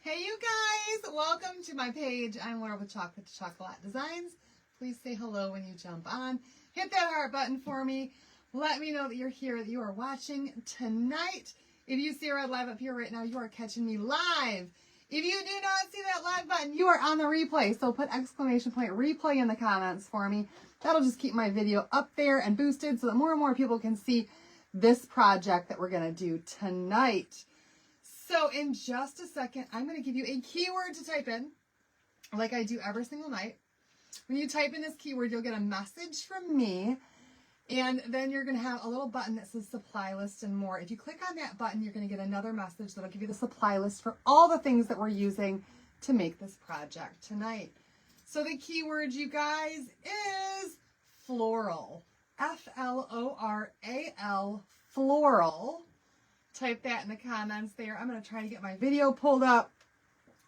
Hey you guys, welcome to my page. I'm Laura with Chocolate to Chocolate Designs. Please say hello when you jump on. Hit that heart button for me. Let me know that you're here, that you are watching tonight. If you see Red Live up here right now, you are catching me live. If you do not see that live button, you are on the replay. So put exclamation point replay in the comments for me. That'll just keep my video up there and boosted so that more and more people can see this project that we're going to do tonight. So in just a second, I'm going to give you a keyword to type in, like I do every single night. When you type in this keyword, you'll get a message from me, and then you're going to have a little button that says supply list and more. If you click on that button, you're going to get another message that'll give you the supply list for all the things that we're using to make this project tonight. So the keyword, you guys, is floral. F-L-O-R-A-L, floral. Type that in the comments there. I'm going to try to get my video pulled up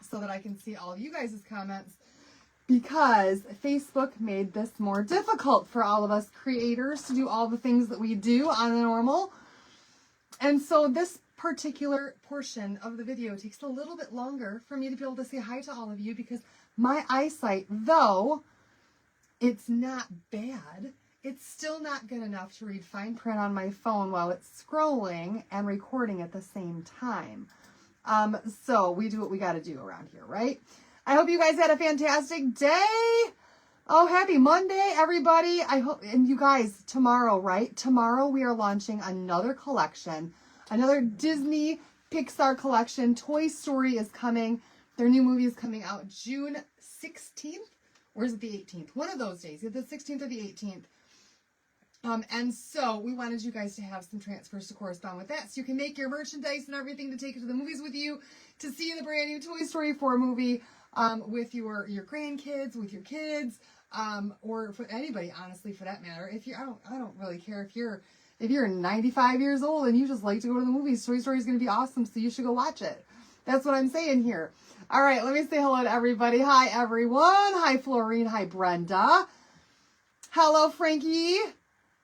so that I can see all of you guys' comments, because Facebook made this more difficult for all of us creators to do all the things that we do on the normal. And so this particular portion of the video takes a little bit longer for me to be able to say hi to all of you, because my eyesight, though it's not bad, it's still not good enough to read fine print on my phone while it's scrolling and recording at the same time. So we do what we got to do around here, right? I hope you guys had a fantastic day. Oh, happy Monday, everybody. I hope, and you guys, tomorrow, right? Tomorrow we are launching another collection, another Disney Pixar collection. Toy Story is coming. Their new movie is coming out June 16th, or is it the 18th? One of those days, either the 16th or the 18th. And so we wanted you guys to have some transfers to correspond with that, so you can make your merchandise and everything to take it to the movies with you, to see the brand new Toy Story 4 movie with your grandkids, with your kids, or for anybody, honestly, for that matter. If you, I don't really care if you're 95 years old and you just like to go to the movies. Toy Story is going to be awesome, so you should go watch it. That's what I'm saying here. All right, let me say hello to everybody. Hi, everyone. Hi, Florine. Hi, Brenda. Hello, Frankie.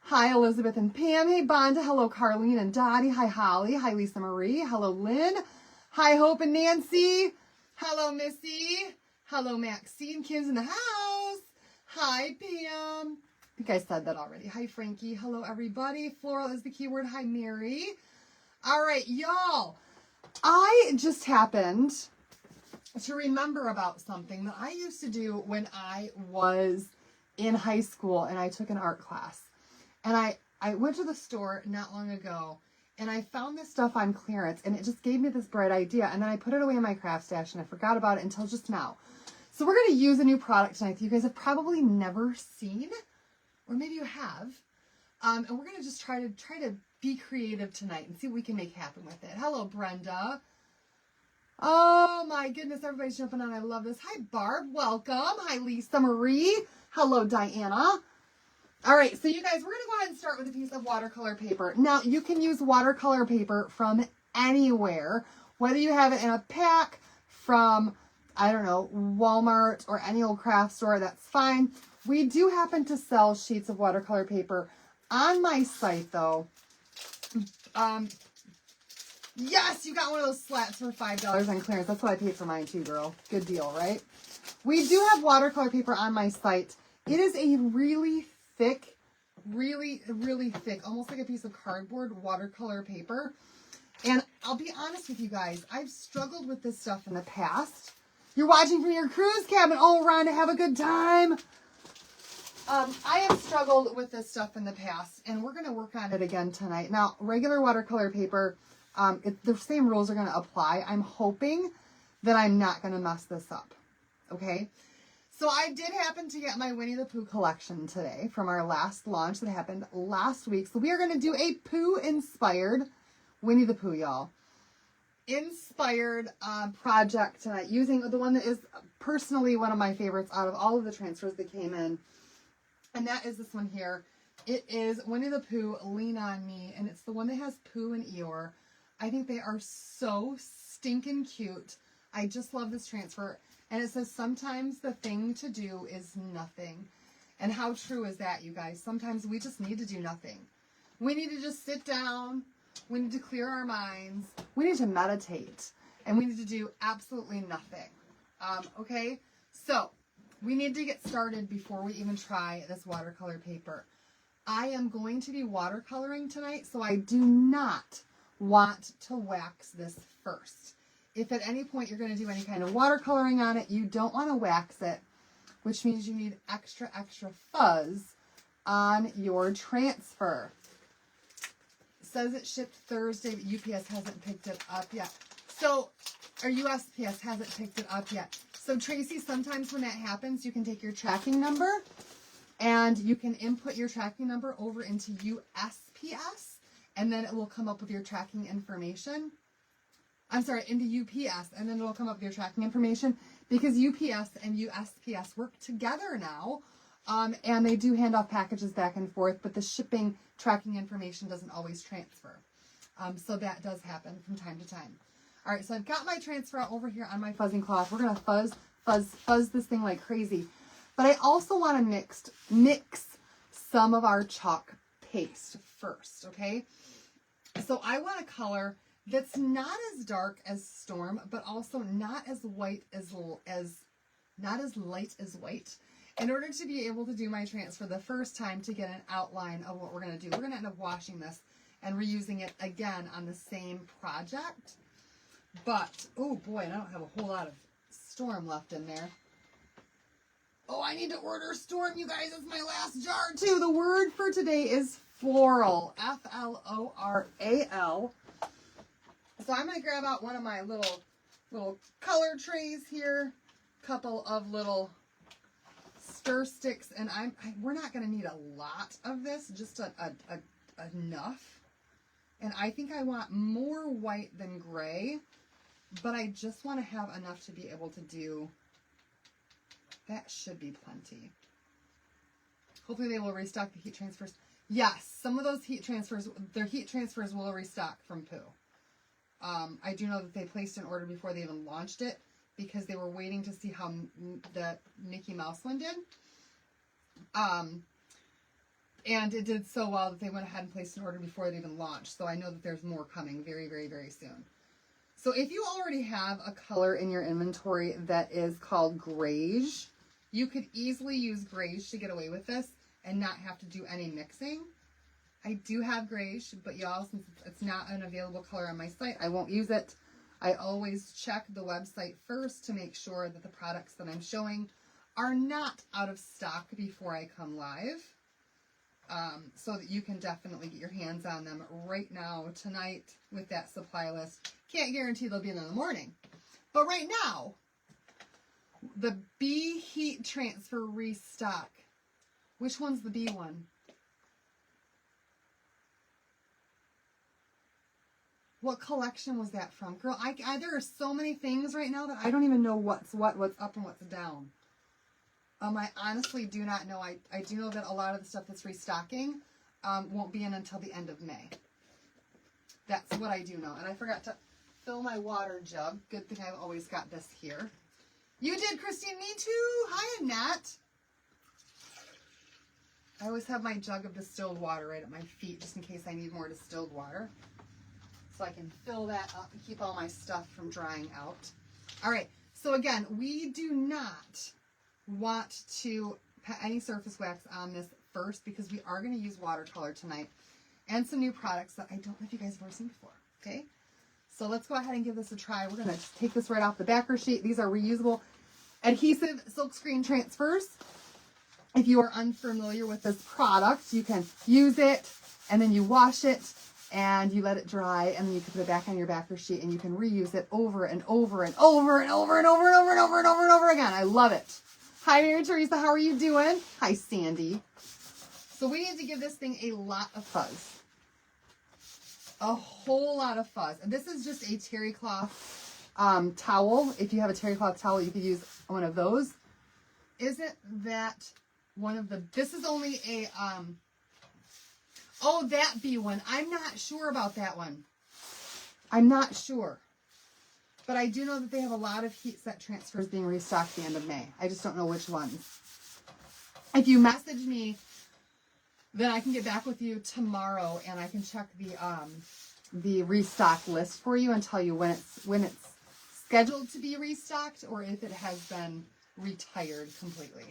Hi, Elizabeth and Pam. Hey, Bonda. Hello, Carlene and Dottie. Hi, Holly. Hi, Lisa Marie. Hello, Lynn. Hi, Hope and Nancy. Hello, Missy. Hello, Maxine. Kim's in the house. Hi, Pam. I think I said that already. Hi, Frankie. Hello, everybody. Floral is the keyword. Hi, Mary. All right, y'all. I just happened to remember about something that I used to do when I was in high school and I took an art class. And I went to the store not long ago, and I found this stuff on clearance, and it just gave me this bright idea. And then I put it away in my craft stash, and I forgot about it until just now. So we're going to use a new product tonight that you guys have probably never seen, or maybe you have. And we're going to just try to be creative tonight and see what we can make happen with it. Hello, Brenda. Oh, my goodness, everybody's jumping on. I love this. Hi, Barb. Welcome. Hi, Lisa Marie. Hello, Diana. All right, so you guys, we're going to go ahead and start with a piece of watercolor paper. Now, you can use watercolor paper from anywhere, whether you have it in a pack from, I don't know, Walmart or any old craft store, that's fine. We do happen to sell sheets of watercolor paper on my site, though. Yes, you got one of those slats for $5 on clearance. That's what I paid for mine too, girl. Good deal, right? We do have watercolor paper on my site. It is a really thick, really thick, almost like a piece of cardboard watercolor paper. And I'll be honest with you guys, I've struggled with this stuff in the past. You're watching from your cruise cabin. Oh, Rhonda, have a good time. I have struggled with this stuff in the past, and we're going to work on it again tonight. Now, regular watercolor paper, the same rules are going to apply. I'm hoping that I'm not going to mess this up, okay? So I did happen to get my Winnie the Pooh collection today from our last launch that happened last week. So we are going to do a Pooh-inspired Winnie the Pooh, y'all. Inspired project tonight, using the one that is personally one of my favorites out of all of the transfers that came in. And that is this one here. It is Winnie the Pooh, Lean On Me. And it's the one that has Pooh and Eeyore. I think they are so stinking cute. I just love this transfer. And it says, sometimes the thing to do is nothing. And how true is that, you guys? Sometimes we just need to do nothing. We need to just sit down. We need to clear our minds. We need to meditate. and we need to do absolutely nothing. Okay, so we need to get started before we even try this watercolor paper. I am going to be watercoloring tonight, so I do not want to wax this first. If at any point you're going to do any kind of watercoloring on it, you don't want to wax it, which means you need extra fuzz on your transfer. It says it shipped Thursday, but UPS hasn't picked it up yet. So, or USPS hasn't picked it up yet. So Tracy, sometimes when that happens, you can take your tracking number and you can input your tracking number over into USPS, and then it will come up with your tracking information. I'm sorry, into UPS, and then it will come up with your tracking information, because UPS and USPS work together now, and they do hand off packages back and forth, but the shipping tracking information doesn't always transfer. So that does happen from time to time. All right, so I've got my transfer out over here on my fuzzing cloth. We're going to fuzz this thing like crazy. But I also want to mix some of our chalk paste first, okay? So I want a color that's not as dark as Storm, but also not as white not as light as white. In order to be able to do my transfer the first time, to get an outline of what we're going to do, we're going to end up washing this and reusing it again on the same project. But, oh boy, I don't have a whole lot of Storm left in there. Oh, I need to order Storm, you guys. It's my last jar, too. The word for today is floral. Floral. So I'm going to grab out one of my little color trays here. Couple of little stir sticks. And we're not going to need a lot of this. Just enough. And I think I want more white than gray. But I just want to have enough to be able to do... That should be plenty. Hopefully they will restock the heat transfers. Yes, some of those heat transfers, their heat transfers will restock from Pooh. I do know that they placed an order before they even launched it, because they were waiting to see how the Mickey Mouse one did. And it did so well that they went ahead and placed an order before they even launched. So I know that there's more coming very, very, very soon. So if you already have a color in your inventory that is called Grayish, you could easily use Grayish to get away with this and not have to do any mixing. I do have Grayish, but y'all, since it's not an available color on my site, I won't use it. I always check the website first to make sure that the products that I'm showing are not out of stock before I come live, so that you can definitely get your hands on them right now, tonight, with that supply list. Can't guarantee they'll be in the morning, but right now, the B heat transfer restock. Which one's the B one? What collection was that from? Girl, there are so many things right now that I don't even know what's up and what's down. I honestly do not know. I do know that a lot of the stuff that's restocking won't be in until the end of May. That's what I do know. And I forgot to fill my water jug. Good thing I've always got this here. You did, Christine. Me too. Hi, Annette. I always have my jug of distilled water right at my feet, just in case I need more distilled water. So I can fill that up and keep all my stuff from drying out. All right. So again, we do not want to put any surface wax on this first, because we are going to use watercolor tonight and some new products that I don't know if you guys have ever seen before. Okay. So let's go ahead and give this a try. We're going to just take this right off the backer sheet. These are reusable adhesive silkscreen transfers. If you are unfamiliar with this product, you can use it and then you wash it and you let it dry, and then you can put it back on your backer sheet and you can reuse it over and over and over and over and over and over and over and over and over again. I love it. Hi, Mary Teresa. How are you doing? Hi, Sandy. So we need to give this thing a lot of fuzz. A whole lot of fuzz. And this is just a terry cloth towel. If you have a terry cloth towel, you could use one of those. Isn't that one of the... This is only a... Oh, that B one. I'm not sure about that one. I'm not sure. But I do know that they have a lot of heat set transfers being restocked at the end of May. I just don't know which ones. If you message me, then I can get back with you tomorrow and I can check the restock list for you and tell you when it's scheduled to be restocked or if it has been retired completely.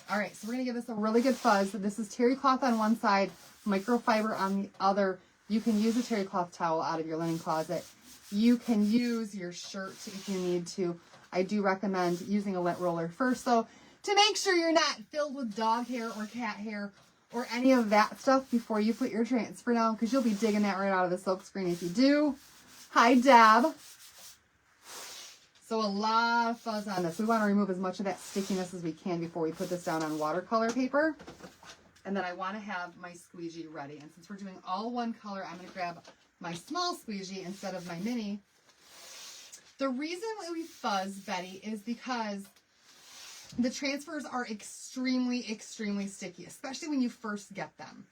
All right, so we're going to give this a really good fuzz. This is terry cloth on one side, microfiber on the other. You can use a terry cloth towel out of your linen closet. You can use your shirt if you need to. I do recommend using a lint roller first, though, to make sure you're not filled with dog hair or cat hair or any of that stuff before you put your transfer down, because you'll be digging that right out of the silk screen if you do. Hi, Deb. So a lot of fuzz on this. We want to remove as much of that stickiness as we can before we put this down on watercolor paper. And then I want to have my squeegee ready. And since we're doing all one color, I'm going to grab my small squeegee instead of my mini. The reason why we fuzz, Betty, is because the transfers are extremely, extremely sticky, especially when you first get them.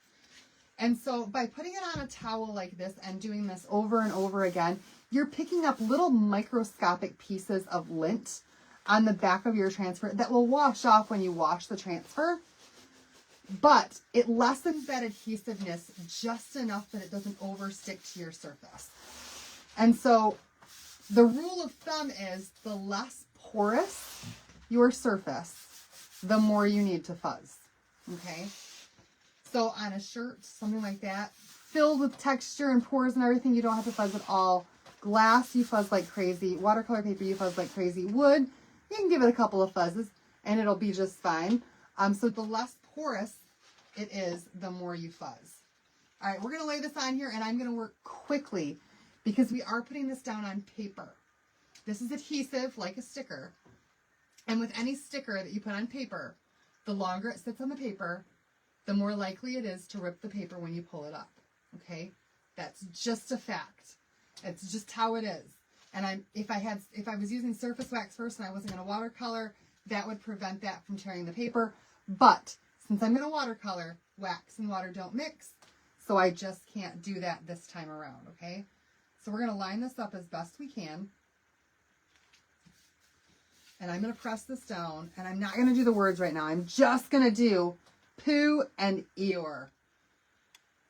And so by putting it on a towel like this and doing this over and over again, you're picking up little microscopic pieces of lint on the back of your transfer that will wash off when you wash the transfer. But it lessens that adhesiveness just enough that it doesn't overstick to your surface. And so the rule of thumb is the less porous your surface, the more you need to fuzz. Okay? So on a shirt, something like that, filled with texture and pores and everything, you don't have to fuzz at all. Glass, you fuzz like crazy. Watercolor paper, you fuzz like crazy. Wood, you can give it a couple of fuzzes and it'll be just fine. So the less porous it is, the more you fuzz. All right, we're going to lay this on here and I'm going to work quickly because we are putting this down on paper. This is adhesive like a sticker. And with any sticker that you put on paper, the longer it sits on the paper, the more likely it is to rip the paper when you pull it up. Okay? That's just a fact. It's just how it is. And if I was using surface wax first and I wasn't going to watercolor, that would prevent that from tearing the paper. But since I'm going to watercolor, wax and water don't mix, so I just can't do that this time around, okay? So we're going to line this up as best we can. And I'm going to press this down, and I'm not going to do the words right now. I'm just going to do poo and Eeyore.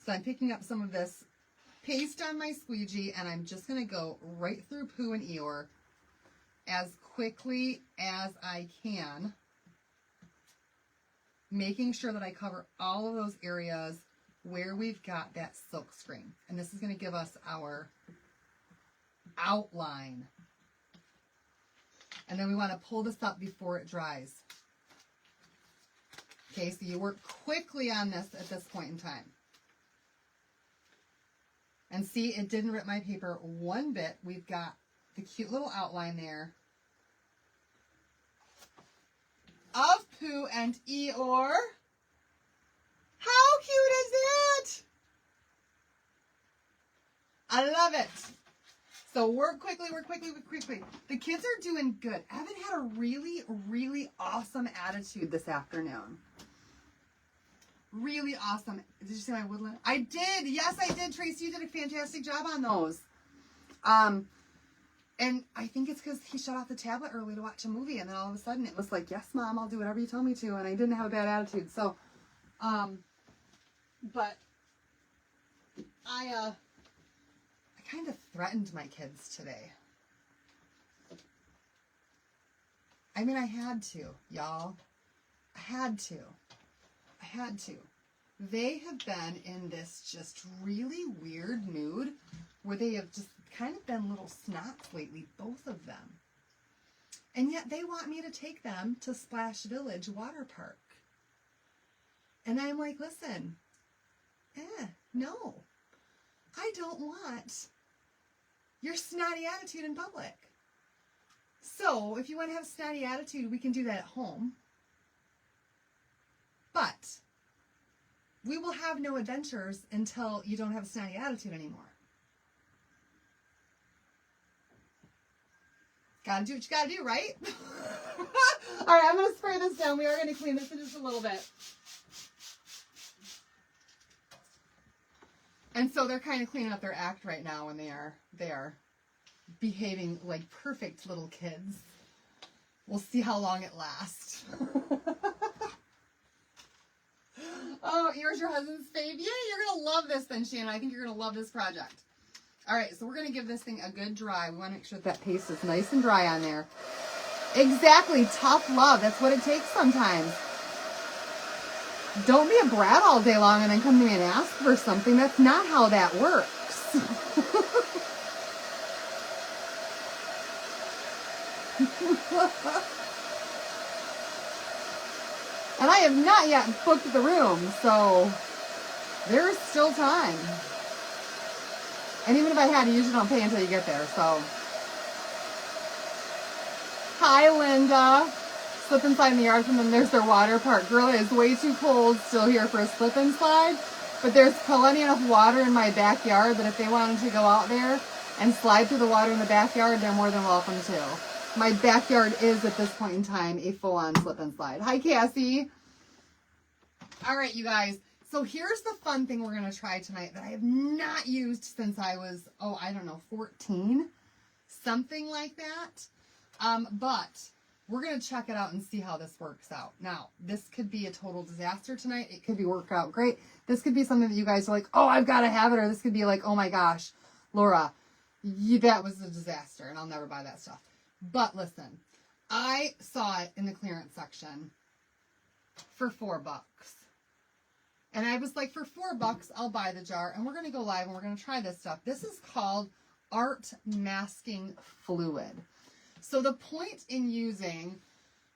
So I'm picking up some of this paste on my squeegee, and I'm just going to go right through poo and Eeyore as quickly as I can, making sure that I cover all of those areas where we've got that silk screen. And this is going to give us our outline. And then we want to pull this up before it dries. Okay, so you work quickly on this at this point in time. And see, it didn't rip my paper one bit. We've got the cute little outline there of Pooh and Eeyore. How cute is it? I love it. So work quickly, work quickly, work quickly. The kids are doing good. Evan had a really, really awesome attitude this afternoon. Really awesome. Did you see my woodland? I did. Yes, I did. Tracy, you did a fantastic job on those. And I think it's because he shut off the tablet early to watch a movie, and then all of a sudden it was like, yes, Mom, I'll do whatever you tell me to, and I didn't have a bad attitude. So, but I kind of threatened my kids today. I mean, I had to, y'all. I had to. They have been in this just really weird mood where they have just kind of been little snots lately, both of them. And yet they want me to take them to Splash Village Water Park. And I'm like, listen, no, I don't want your snotty attitude in public. So if you want to have a snotty attitude, we can do that at home. But we will have no adventures until you don't have a snotty attitude anymore. Gotta do what you gotta do, right? All right, I'm gonna spray this down. We are gonna clean this in just a little bit. And so they're kind of cleaning up their act right now, and they are behaving like perfect little kids. We'll see how long it lasts. Oh, here's your husband's fave. Yeah, you're going to love this then, Shannon. I think you're going to love this project. All right, so we're going to give this thing a good dry. We want to make sure that paste is nice and dry on there. Exactly. Tough love. That's what it takes sometimes. Don't be a brat all day long and then come to me and ask for something. That's not how that works. And I have not yet booked the room, so there's still time. And even if I had, you usually don't pay until you get there, so. Hi, Linda. Slip and slide in the yard from them. There's their water park. Girl, it is way too cold still here for a slip and slide, but there's plenty enough water in my backyard that if they wanted to go out there and slide through the water in the backyard, they're more than welcome to. My backyard is, at this point in time, a full-on slip and slide. Hi, Cassie. All right, you guys. So here's the fun thing we're going to try tonight that I have not used since I was, oh, I don't know, 14? Something like that. But we're going to check it out and see how this works out. Now, this could be a total disaster tonight. It could be work out great. This could be something that you guys are like, oh, I've got to have it. Or this could be like, oh my gosh, Laura, that was a disaster and I'll never buy that stuff. But listen, I saw it in the clearance section for $4. And I was like, for $4, I'll buy the jar. And we're going to go live and we're going to try this stuff. This is called art masking fluid. So the point in using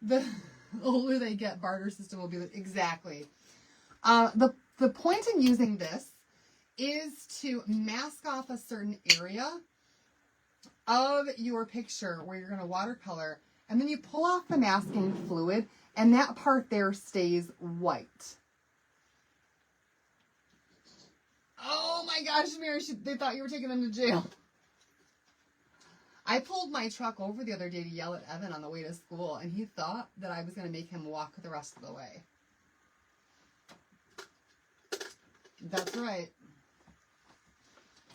the older they get, barter system will be exactly. The point in using this is to mask off a certain area of your picture where you're going to watercolor, and then you pull off the masking fluid and that part there stays white. Oh my gosh, Mary, they thought you were taking them to jail. I pulled my truck over the other day to yell at Evan on the way to school, and he thought that I was going to make him walk the rest of the way. That's right.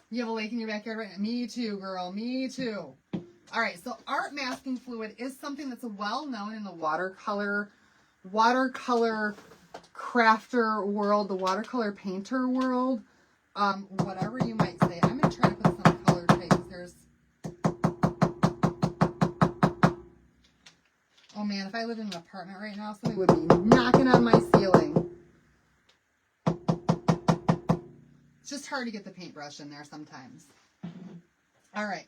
You have a lake in your backyard right now? Me too, girl. Me too. All right, so art masking fluid is something that's well known in the watercolor crafter world, the watercolor painter world, whatever you might say. I'm going to try to put some color today because there's... Oh man, if I lived in an apartment right now, somebody would be knocking on my ceiling. It's just hard to get the paintbrush in there sometimes. All right.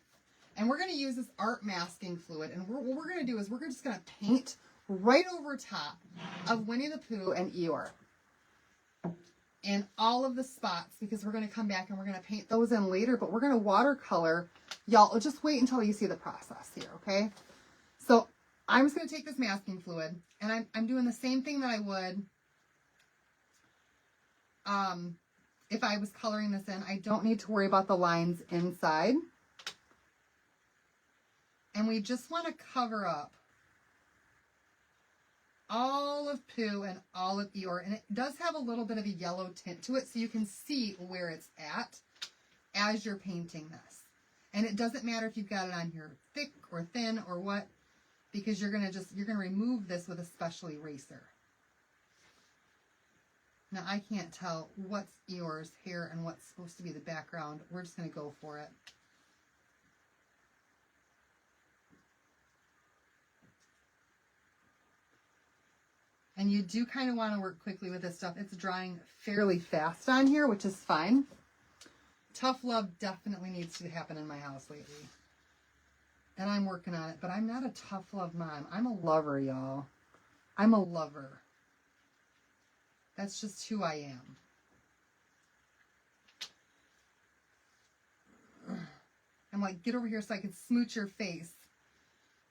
And we're going to use this art masking fluid. And what we're going to do is we're just going to paint right over top of Winnie the Pooh and Eeyore. In all of the spots, because we're going to come back and we're going to paint those in later. But we're going to watercolor. Y'all, just wait until you see the process here, okay? So I'm just going to take this masking fluid. And I'm doing the same thing that I would... if I was coloring this in. I don't need to worry about the lines inside. And we just want to cover up all of Pooh and all of Eeyore. And it does have a little bit of a yellow tint to it, so you can see where it's at as you're painting this. And it doesn't matter if you've got it on here thick or thin or what, because you're going to remove this with a special eraser. Now, I can't tell what's Eeyore's hair and what's supposed to be the background. We're just going to go for it. And you do kind of want to work quickly with this stuff. It's drying fairly fast on here, which is fine. Tough love definitely needs to happen in my house lately. And I'm working on it, but I'm not a tough love mom. I'm a lover, y'all. I'm a lover. That's just who I am. I'm like, get over here so I can smooch your face.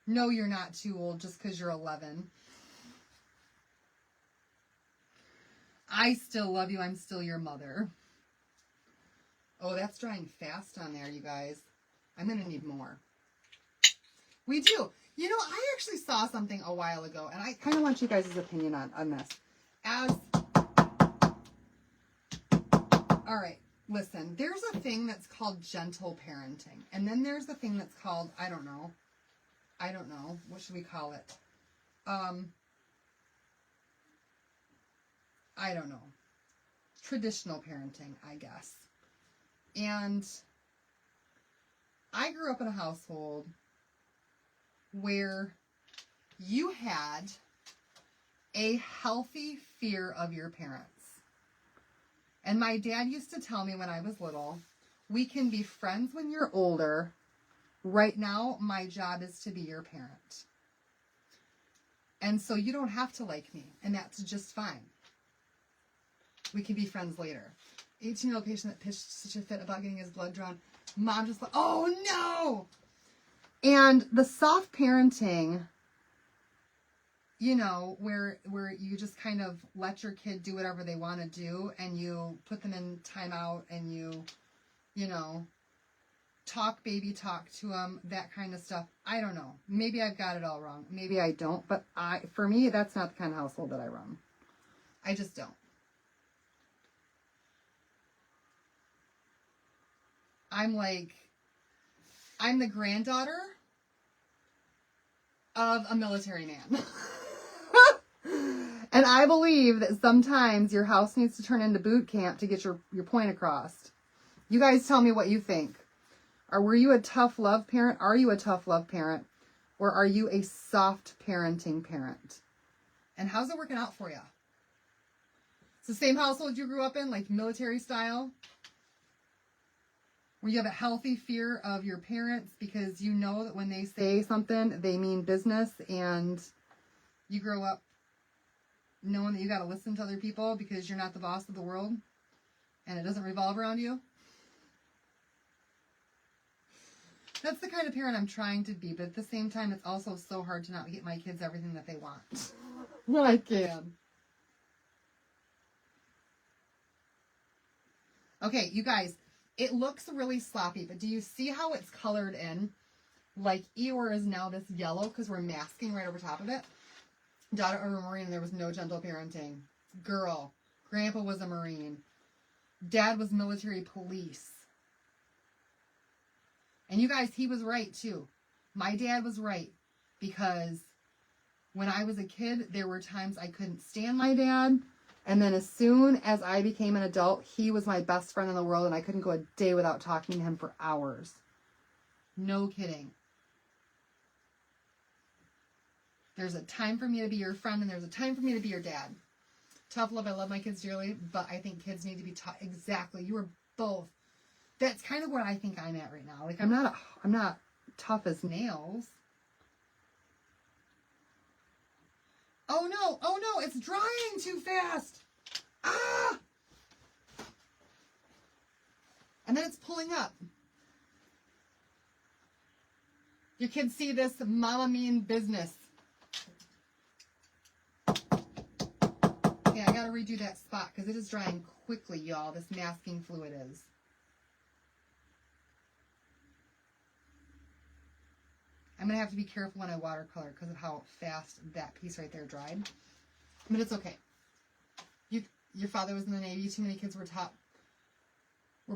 No, you're not too old just because you're 11. I still love you. I'm still your mother. Oh, that's drying fast on there, you guys. I'm going to need more. We do. You know, I actually saw something a while ago, and I kind of want you guys' opinion on this. All right, listen, there's a thing that's called gentle parenting. And then there's a thing that's called, I don't know. What should we call it? I don't know. Traditional parenting, I guess. And I grew up in a household where you had a healthy fear of your parents. And my dad used to tell me when I was little, we can be friends when you're older. Right now, my job is to be your parent. And so you don't have to like me, and that's just fine. We can be friends later. 18-year-old patient that pitched such a fit about getting his blood drawn. Mom just like, oh no! And the soft parenting, you know, where you just kind of let your kid do whatever they want to do, and you put them in timeout, and you know, talk baby talk to them, that kind of stuff. I don't know. Maybe I've got it all wrong. Maybe I don't. But for me, that's not the kind of household that I run. I just don't. I'm the granddaughter of a military man. And I believe that sometimes your house needs to turn into boot camp to get your point across. You guys tell me what you think. Were you a tough love parent? Are you a tough love parent? Or are you a soft parenting parent? And how's it working out for you? It's the same household you grew up in, like military style? Where you have a healthy fear of your parents because you know that when they say something, they mean business, and you grow up knowing that you got to listen to other people because you're not the boss of the world and it doesn't revolve around you? That's the kind of parent I'm trying to be, but at the same time, it's also so hard to not get my kids everything that they want when I can. Okay, you guys, it looks really sloppy, but do you see how it's colored in? Like Eeyore is now this yellow because we're masking right over top of it. Daughter of a Marine, and there was no gentle parenting. Girl. Grandpa was a Marine. Dad was military police. And you guys, he was right too. My dad was right, because when I was a kid, there were times I couldn't stand my dad. And then as soon as I became an adult, he was my best friend in the world, and I couldn't go a day without talking to him for hours. No kidding. There's a time for me to be your friend, and there's a time for me to be your dad. Tough love. I love my kids dearly, but I think kids need to be taught. Exactly. You are both. That's kind of what I think I'm at right now. Like, I'm not tough as nails. Oh no, it's drying too fast. Ah! And then it's pulling up. Your kids see this mama mean business. Yeah, I gotta redo that spot because it is drying quickly, y'all. This masking fluid is. I'm going to have to be careful when I watercolor because of how fast that piece right there dried. But it's okay. Your father was in the Navy. Too many kids were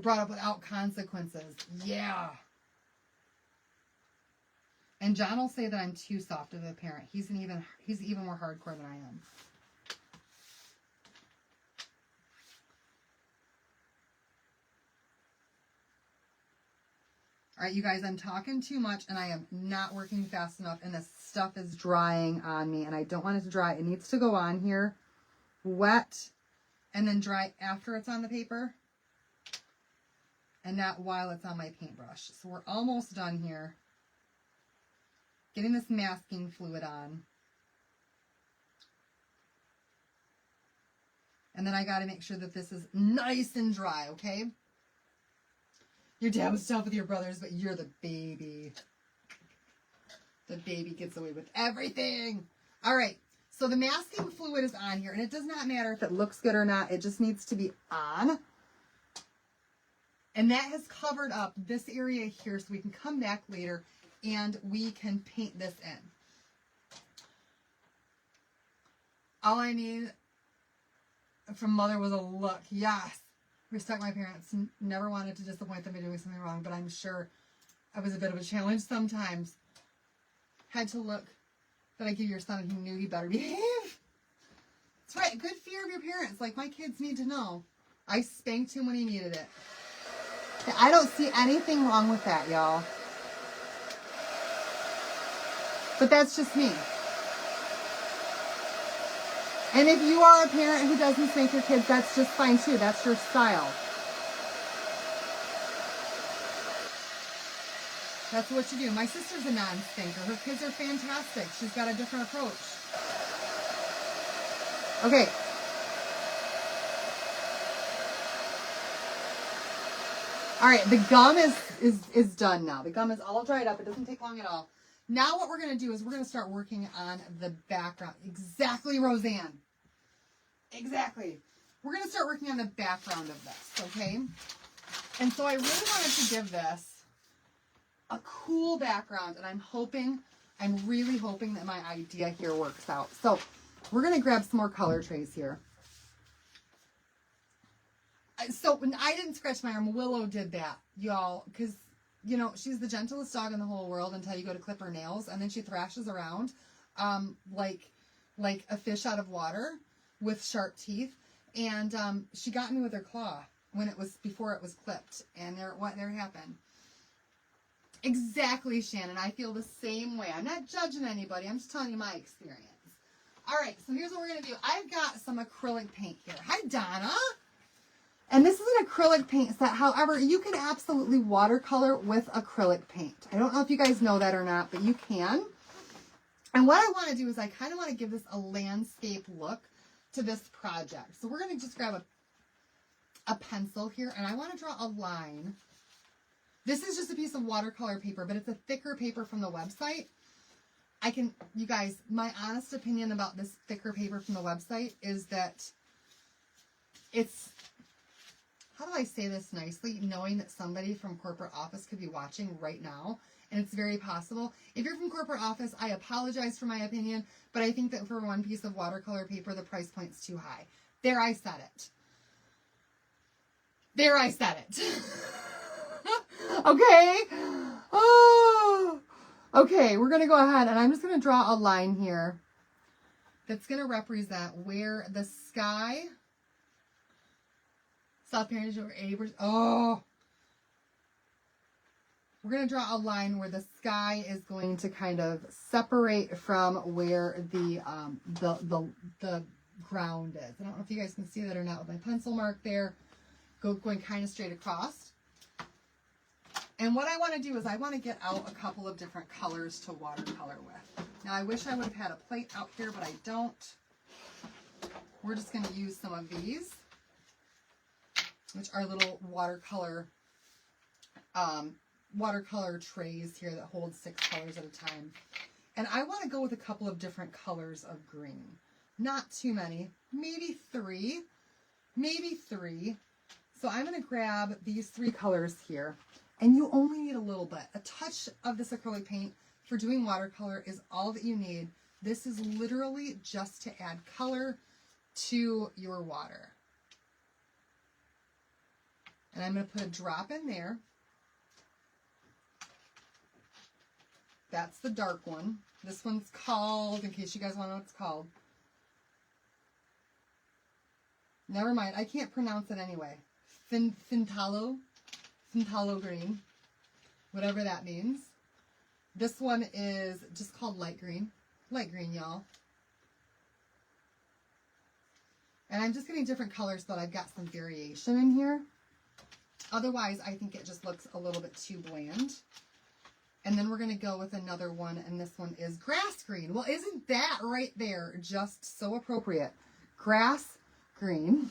brought up without consequences. Yeah. And John will say that I'm too soft of a parent. He's even more hardcore than I am. All right, you guys, I'm talking too much, and I am not working fast enough, and this stuff is drying on me, and I don't want it to dry. It needs to go on here, wet, and then dry after it's on the paper, and not while it's on my paintbrush. So we're almost done here. Getting this masking fluid on. And then I got to make sure that this is nice and dry, okay? Your dad was tough with your brothers, but you're the baby. The baby gets away with everything. All right. So the masking fluid is on here, and it does not matter if it looks good or not. It just needs to be on. And that has covered up this area here, so we can come back later and we can paint this in. All I need from Mother was a look. Yes. Respect my parents. Never wanted to disappoint them by doing something wrong, but I'm sure I was a bit of a challenge sometimes. Had to look that I give your son, and he knew he better behave. That's right. Good fear of your parents. Like, my kids need to know. I spanked him when he needed it. I don't see anything wrong with that, y'all. But that's just me. And if you are a parent who doesn't spank your kids, that's just fine too. That's your style. That's what you do. My sister's a non-spanker. Her kids are fantastic. She's got a different approach. Okay. All right, the gum is done now. The gum is all dried up. It doesn't take long at all. Now what we're going to do is we're going to start working on the background. Exactly, Roseanne. Exactly. We're going to start working on the background of this, okay? And so I really wanted to give this a cool background, and I'm really hoping that my idea here works out. So we're going to grab some more color trays here. So when I didn't scratch my arm, Willow did that, y'all, because, you know, she's the gentlest dog in the whole world until you go to clip her nails, and then she thrashes around like a fish out of water with sharp teeth. And she got me with her claw before it was clipped, and there happened. Exactly, Shannon. I feel the same way. I'm not judging anybody. I'm just telling you my experience. All right, so here's what we're going to do. I've got some acrylic paint here. Hi, Donna. And this is an acrylic paint set. However, you can absolutely watercolor with acrylic paint. I don't know if you guys know that or not, but you can. And what I want to do is I kind of want to give this a landscape look to this project. So we're going to just grab a pencil here, and I want to draw a line. This is just a piece of watercolor paper, but it's a thicker paper from the website. You guys, my honest opinion about this thicker paper from the website is that it's, how do I say this nicely, knowing that somebody from corporate office could be watching right now, and it's very possible. If you're from corporate office, I apologize for my opinion, but I think that for one piece of watercolor paper, the price point's too high. There, I said it. There, I said it. Okay. Oh. Okay, we're going to go ahead, and I'm just going to draw a line here that's going to represent where the sky... South Carolina over 80%. Oh, we're going to draw a line where the sky is going to kind of separate from where the ground is. I don't know if you guys can see that or not with my pencil mark there, going kind of straight across. And what I want to do is I want to get out a couple of different colors to watercolor with. Now I wish I would have had a plate out here, but I don't. We're just going to use some of these, which are little watercolor trays here that hold 6 colors at a time. And I want to go with a couple of different colors of green. Not too many, maybe 3. So I'm going to grab these 3 colors here, and you only need a little bit. A touch of this acrylic paint for doing watercolor is all that you need. This is literally just to add color to your water. And I'm going to put a drop in there. That's the dark one. This one's called, in case you guys want to know what it's called. Never mind, I can't pronounce it anyway. Phthalo green, whatever that means. This one is just called light green. Light green, y'all. And I'm just getting different colors so that I've got some variation in here. Otherwise, I think it just looks a little bit too bland. And then we're going to go with another one, and this one is grass green. Well, isn't that right there just so appropriate? Grass green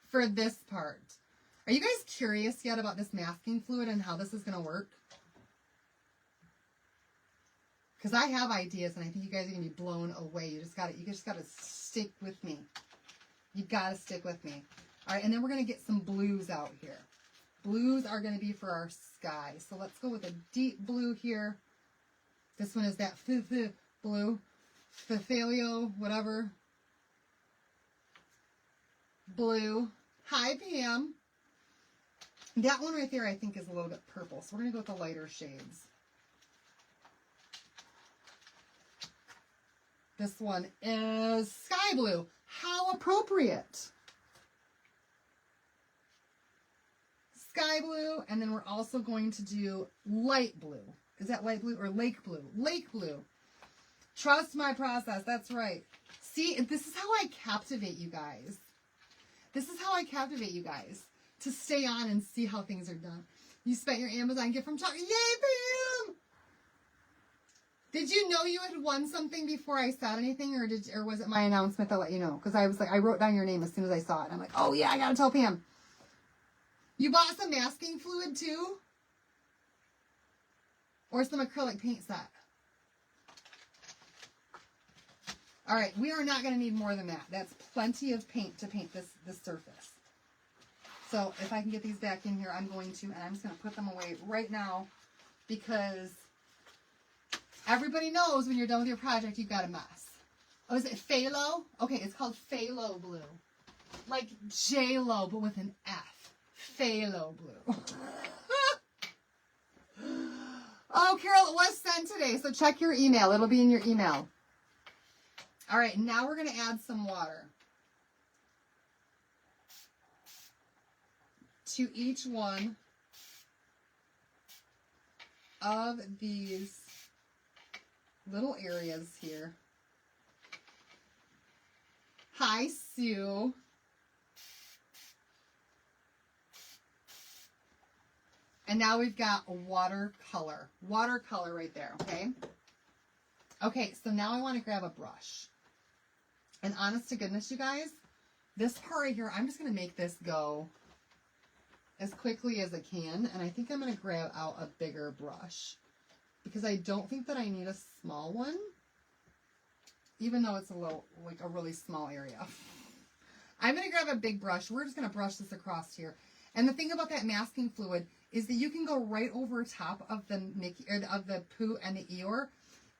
for this part. Are you guys curious yet about this masking fluid and how this is going to work? Because I have ideas, and I think you guys are going to be blown away. You just got to stick with me. You got to stick with me. All right, and then we're going to get some blues out here. Blues are going to be for our sky. So let's go with a deep blue here. This one is that blue. Phthalio, whatever. Blue. Hi, Pam. That one right there I think is a little bit purple. So we're going to go with the lighter shades. This one is sky blue. How appropriate. Sky blue, and then we're also going to do light blue. Is that light blue or lake blue? Lake blue. Trust my process. That's right. See, this is how I captivate you guys. This is how I captivate you guys to stay on and see how things are done. You spent your Amazon gift from Chocolate. Yay, Pam! Did you know you had won something before I said anything, or was it my announcement that let you know? Because I was like, I wrote down your name as soon as I saw it. I'm like, oh yeah, I gotta tell Pam. You bought some masking fluid too? Or some acrylic paint set? All right, we are not going to need more than that. That's plenty of paint to paint this surface. So if I can get these back in here, I'm going to, and I'm just going to put them away right now because everybody knows when you're done with your project, you've got a mess. Oh, is it Phthalo? Okay, it's called Phthalo blue. Like J-Lo, but with an F. Phthalo blue. Oh, Carol, it was sent today, so check your email. It'll be in your email. All right, now we're going to add some water to each one of these little areas here. Hi, Sue. And now we've got watercolor. Watercolor right there, okay? Okay, so now I want to grab a brush. And honest to goodness, you guys, this part right here, I'm just going to make this go as quickly as I can. And I think I'm going to grab out a bigger brush because I don't think that I need a small one, even though it's a little, like a really small area. I'm going to grab a big brush. We're just going to brush this across here. And the thing about that masking fluid is that you can go right over top of the Mickey, or of the Pooh and the Eeyore,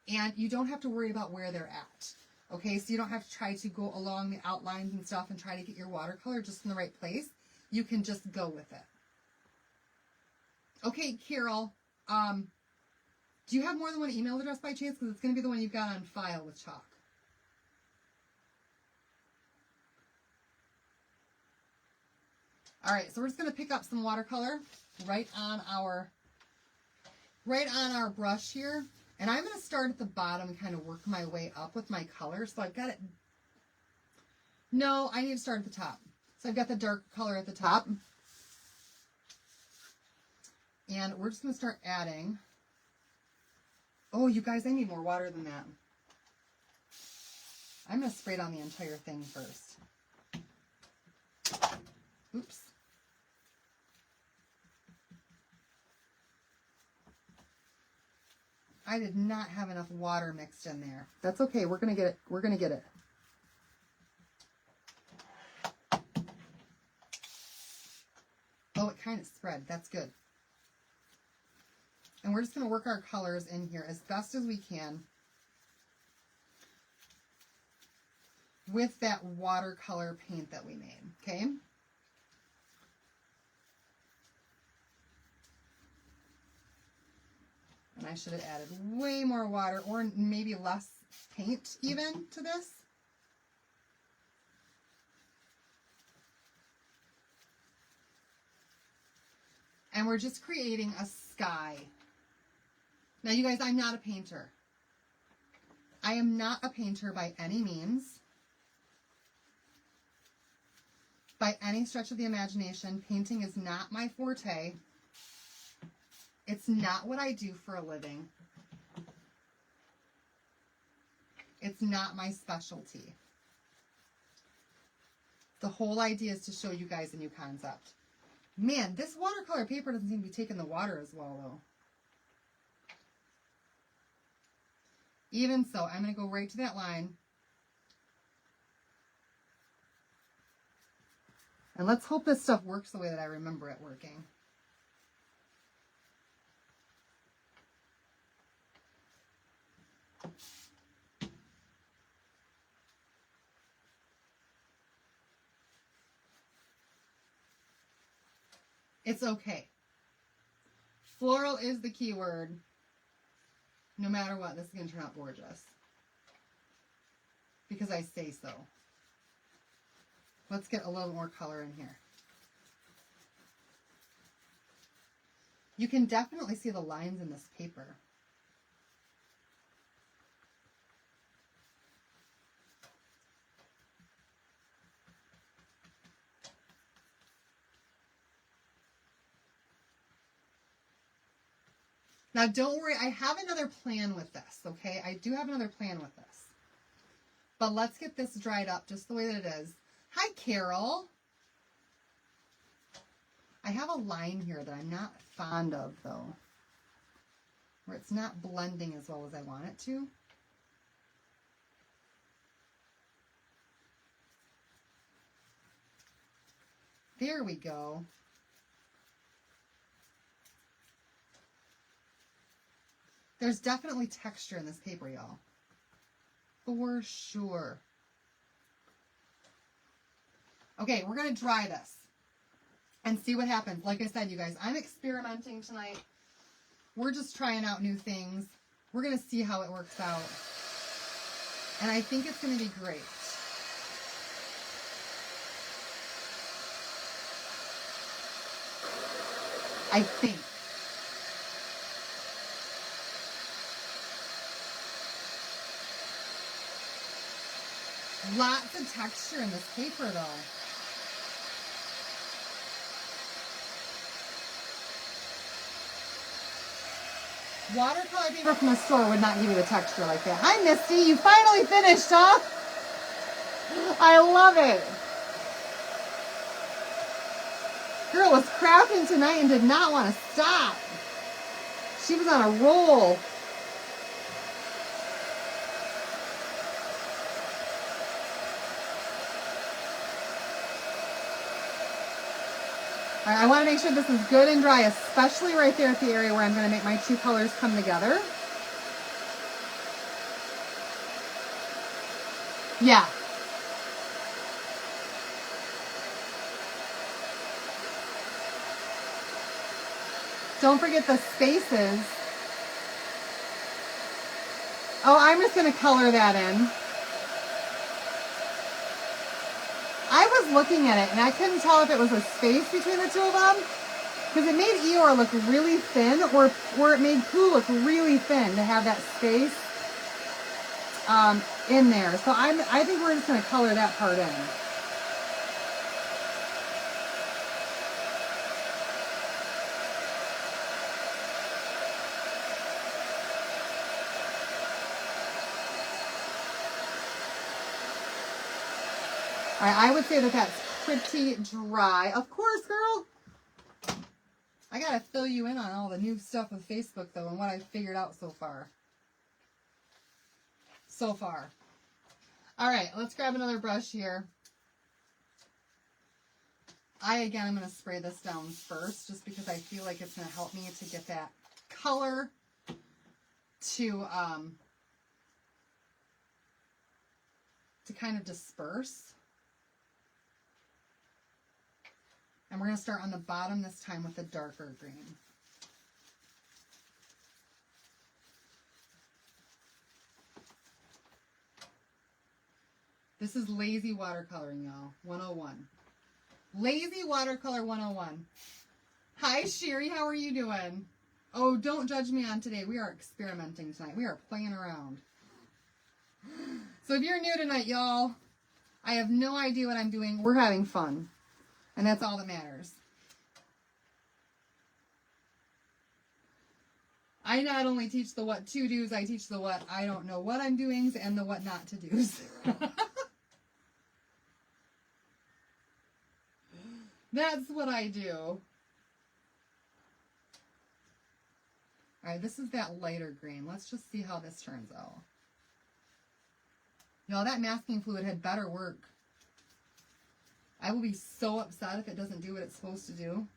and you don't have to worry about where they're at. Okay, so you don't have to try to go along the outlines and stuff and try to get your watercolor just in the right place. You can just go with it. Okay, Carol, do you have more than one email address by chance? Because it's going to be the one you've got on file with Chalk. All right, so we're just going to pick up some watercolor right on our brush here. And I'm going to start at the bottom and kind of work my way up with my color. So I've got it. No, I need to start at the top. So I've got the dark color at the top. And we're just going to start adding. Oh, you guys, I need more water than that. I'm going to spray down the entire thing first. Oops. I did not have enough water mixed in there. That's okay. We're going to get it. We're going to get it. Oh, it kind of spread. That's good. And we're just going to work our colors in here as best as we can with that watercolor paint that we made. Okay? And I should have added way more water, or maybe less paint even to this. And we're just creating a sky. Now, you guys, I'm not a painter. I am not a painter by any means. By any stretch of the imagination, painting is not my forte. It's not what I do for a living. It's not my specialty. The whole idea is to show you guys a new concept. Man, this watercolor paper doesn't seem to be taking the water as well, though. Even so, I'm going to go right to that line. And let's hope this stuff works the way that I remember it working. It's okay. Floral is the key word. No matter what, this is going to turn out gorgeous. Because I say so. Let's get a little more color in here. You can definitely see the lines in this paper. Now, don't worry. I have another plan with this, okay? I do have another plan with this. But let's get this dried up just the way that it is. Hi, Carol. I have a line here that I'm not fond of, though, where it's not blending as well as I want it to. There we go. There's definitely texture in this paper, y'all. For sure. Okay, we're going to dry this and see what happens. Like I said, you guys, I'm experimenting tonight. We're just trying out new things. We're going to see how it works out. And I think it's going to be great. I think. Lots of texture in this paper, though. Watercolor paper from the store would not give you the texture like that. Hi, Misty. You finally finished, huh? I love it. Girl was crafting tonight and did not want to stop. She was on a roll. All right, I want to make sure this is good and dry, especially right there at the area where I'm going to make my two colors come together. Yeah. Don't forget the spaces. Oh, I'm just going to color that in. I was looking at it and I couldn't tell if it was a space between the two of them, because it made Eeyore look really thin, or it made Pooh look really thin to have that space in there. So I think we're just going to color that part in. All right, I would say that that's pretty dry. Of course, girl. I got to fill you in on all the new stuff with Facebook, though, and what I've figured out so far. All right, let's grab another brush here. Again, I'm going to spray this down first, just because I feel like it's going to help me to get that color to kind of disperse. And we're going to start on the bottom this time with the darker green. This is Lazy Watercoloring, y'all. 101. Lazy Watercolor 101. Hi, Sherry. How are you doing? Oh, don't judge me on today. We are experimenting tonight. We are playing around. So if you're new tonight, y'all, I have no idea what I'm doing. We're having fun. And that's all that matters. I not only teach the what to do's, I teach the what I don't know what I'm doing and the what not to do's. That's what I do. All right, this is that lighter green. Let's just see how this turns out. Y'all, that masking fluid had better work. I will be so upset if it doesn't do what it's supposed to do.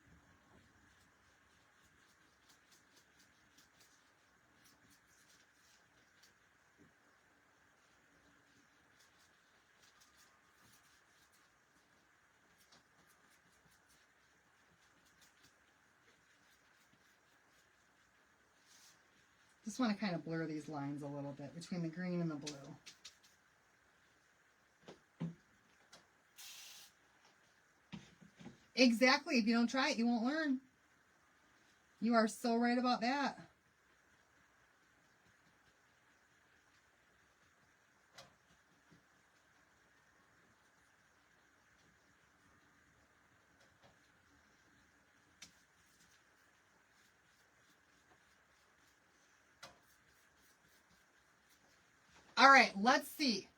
Just want to kind of blur these lines a little bit between the green and the blue. Exactly. If you don't try it, you won't learn. You are so right about that. All right, let's see.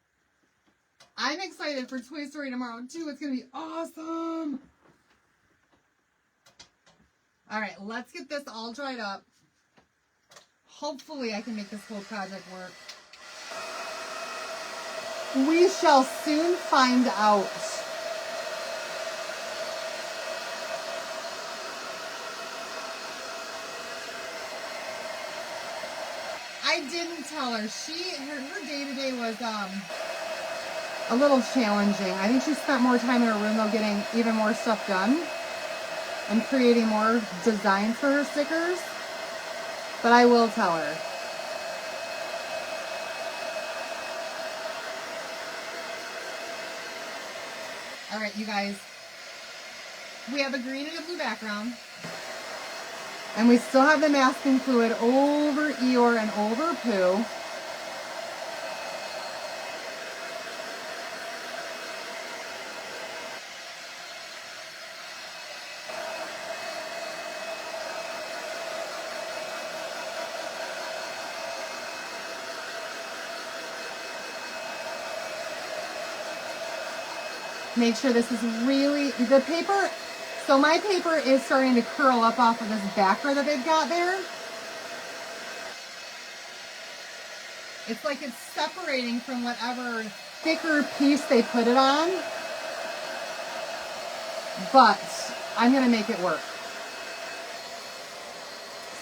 I'm excited for Toy Story tomorrow, too. It's going to be awesome. All right, let's get this all dried up. Hopefully, I can make this whole project work. We shall soon find out. I didn't tell her. Her day-to-day was a little challenging. I think she spent more time in her room, though, getting even more stuff done and creating more designs for her stickers. But I will tell her. All right, you guys. We have a green and a blue background. And we still have the masking fluid over Eeyore and over Pooh. Make sure this is really, the paper, so my paper is starting to curl up off of this backer that they've got there. It's like it's separating from whatever thicker piece they put it on. But I'm going to make it work.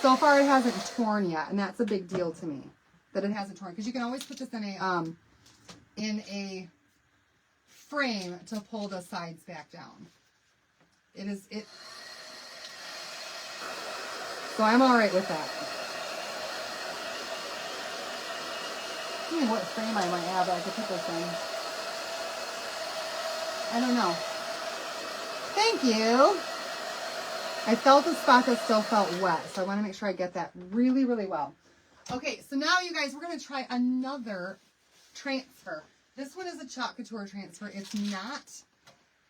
So far it hasn't torn yet, and that's a big deal to me, that it hasn't torn. Because you can always put this in a frame to pull the sides back down. So I'm all right with that. What frame I might have that I could put this in. I don't know. Thank you. I felt a spot that still felt wet, so I want to make sure I get that really, really well. Okay, so now you guys, we're going to try another transfer. This one is a Chalk Couture transfer. It's not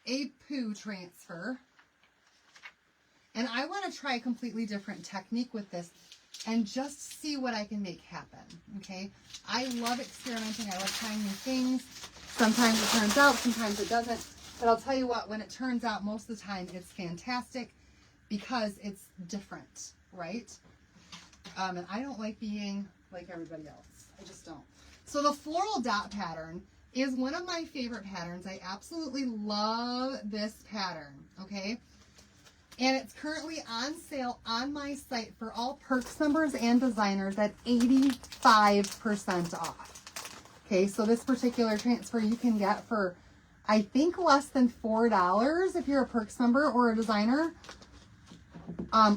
a Pooh transfer. And I want to try a completely different technique with this and just see what I can make happen, okay? I love experimenting. I love trying new things. Sometimes it turns out, sometimes it doesn't. But I'll tell you what, when it turns out, most of the time it's fantastic because it's different, right? And I don't like being like everybody else. I just don't. So the floral dot pattern is one of my favorite patterns. I absolutely love this pattern, okay? And it's currently on sale on my site for all Perks members and designers at 85% off. Okay, so this particular transfer you can get for, I think, less than $4 if you're a Perks member or a designer,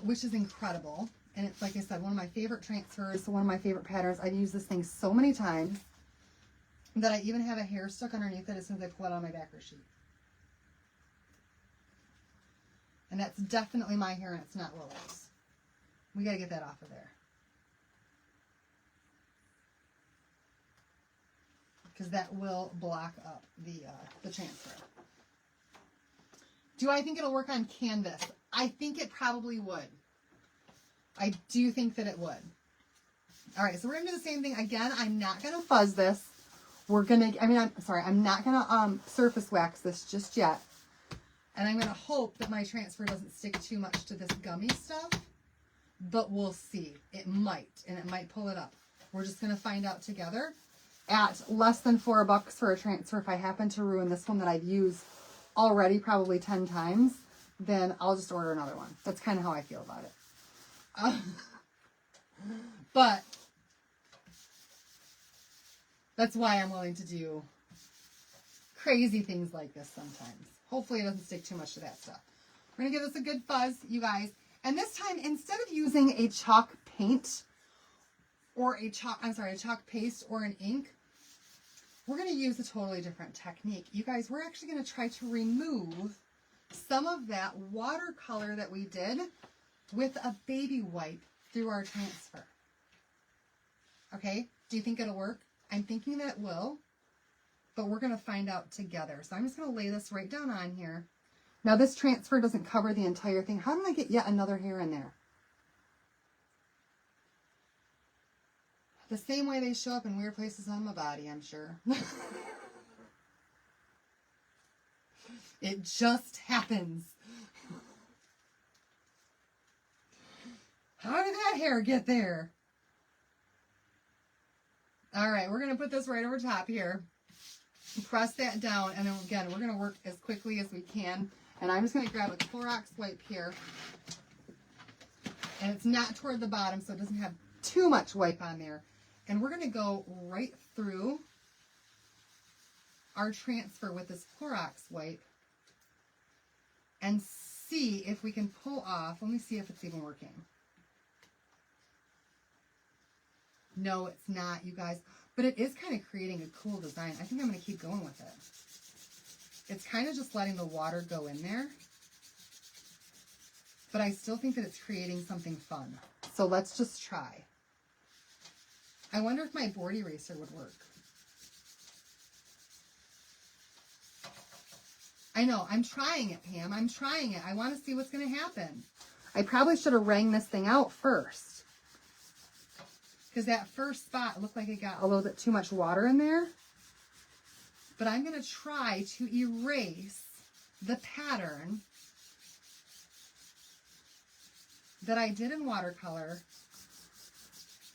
which is incredible. And it's, like I said, one of my favorite transfers, one of my favorite patterns. I've used this thing so many times that I even have a hair stuck underneath it as soon as I pull it on my backer sheet. And that's definitely my hair, and it's not Lily's. We got to get that off of there. Because that will block up the transfer. Do I think it'll work on canvas? I think it probably would. I do think that it would. All right, so we're going to do the same thing. Again, I'm not going to fuzz this. We're going to, I'm not going to surface wax this just yet. And I'm going to hope that my transfer doesn't stick too much to this gummy stuff. But we'll see. It might. And it might pull it up. We're just going to find out together. At less than $4 for a transfer, if I happen to ruin this one that I've used already probably 10 times, then I'll just order another one. That's kind of how I feel about it. But that's why I'm willing to do crazy things like this sometimes. Hopefully it doesn't stick too much to that stuff. We're going to give this a good fuzz, you guys. And this time, instead of using a chalk paint or a chalk paste or an ink, we're going to use a totally different technique. You guys, we're actually going to try to remove some of that watercolor that we did with a baby wipe through our transfer. Okay, do you think it'll work? I'm thinking that it will. But we're going to find out together. So I'm just going to lay this right down on here. Now this transfer doesn't cover the entire thing. How did I get yet another hair in there? The same way they show up in weird places on my body, I'm sure. It just happens. How did that hair get there? All right, we're going to put this right over top here. Press that down, and then again, we're going to work as quickly as we can. And I'm just going to grab a Clorox wipe here. And it's not toward the bottom, so it doesn't have too much wipe on there. And we're going to go right through our transfer with this Clorox wipe and see if we can pull off. Let me see if it's even working. No, it's not, you guys. But it is kind of creating a cool design. I think I'm going to keep going with it. It's kind of just letting the water go in there. But I still think that it's creating something fun. So let's just try. I wonder if my board eraser would work. I know, I'm trying it, Pam. I'm trying it. I want to see what's going to happen. I probably should have wrung this thing out first. Because that first spot looked like it got a little bit too much water in there. But I'm going to try to erase the pattern that I did in watercolor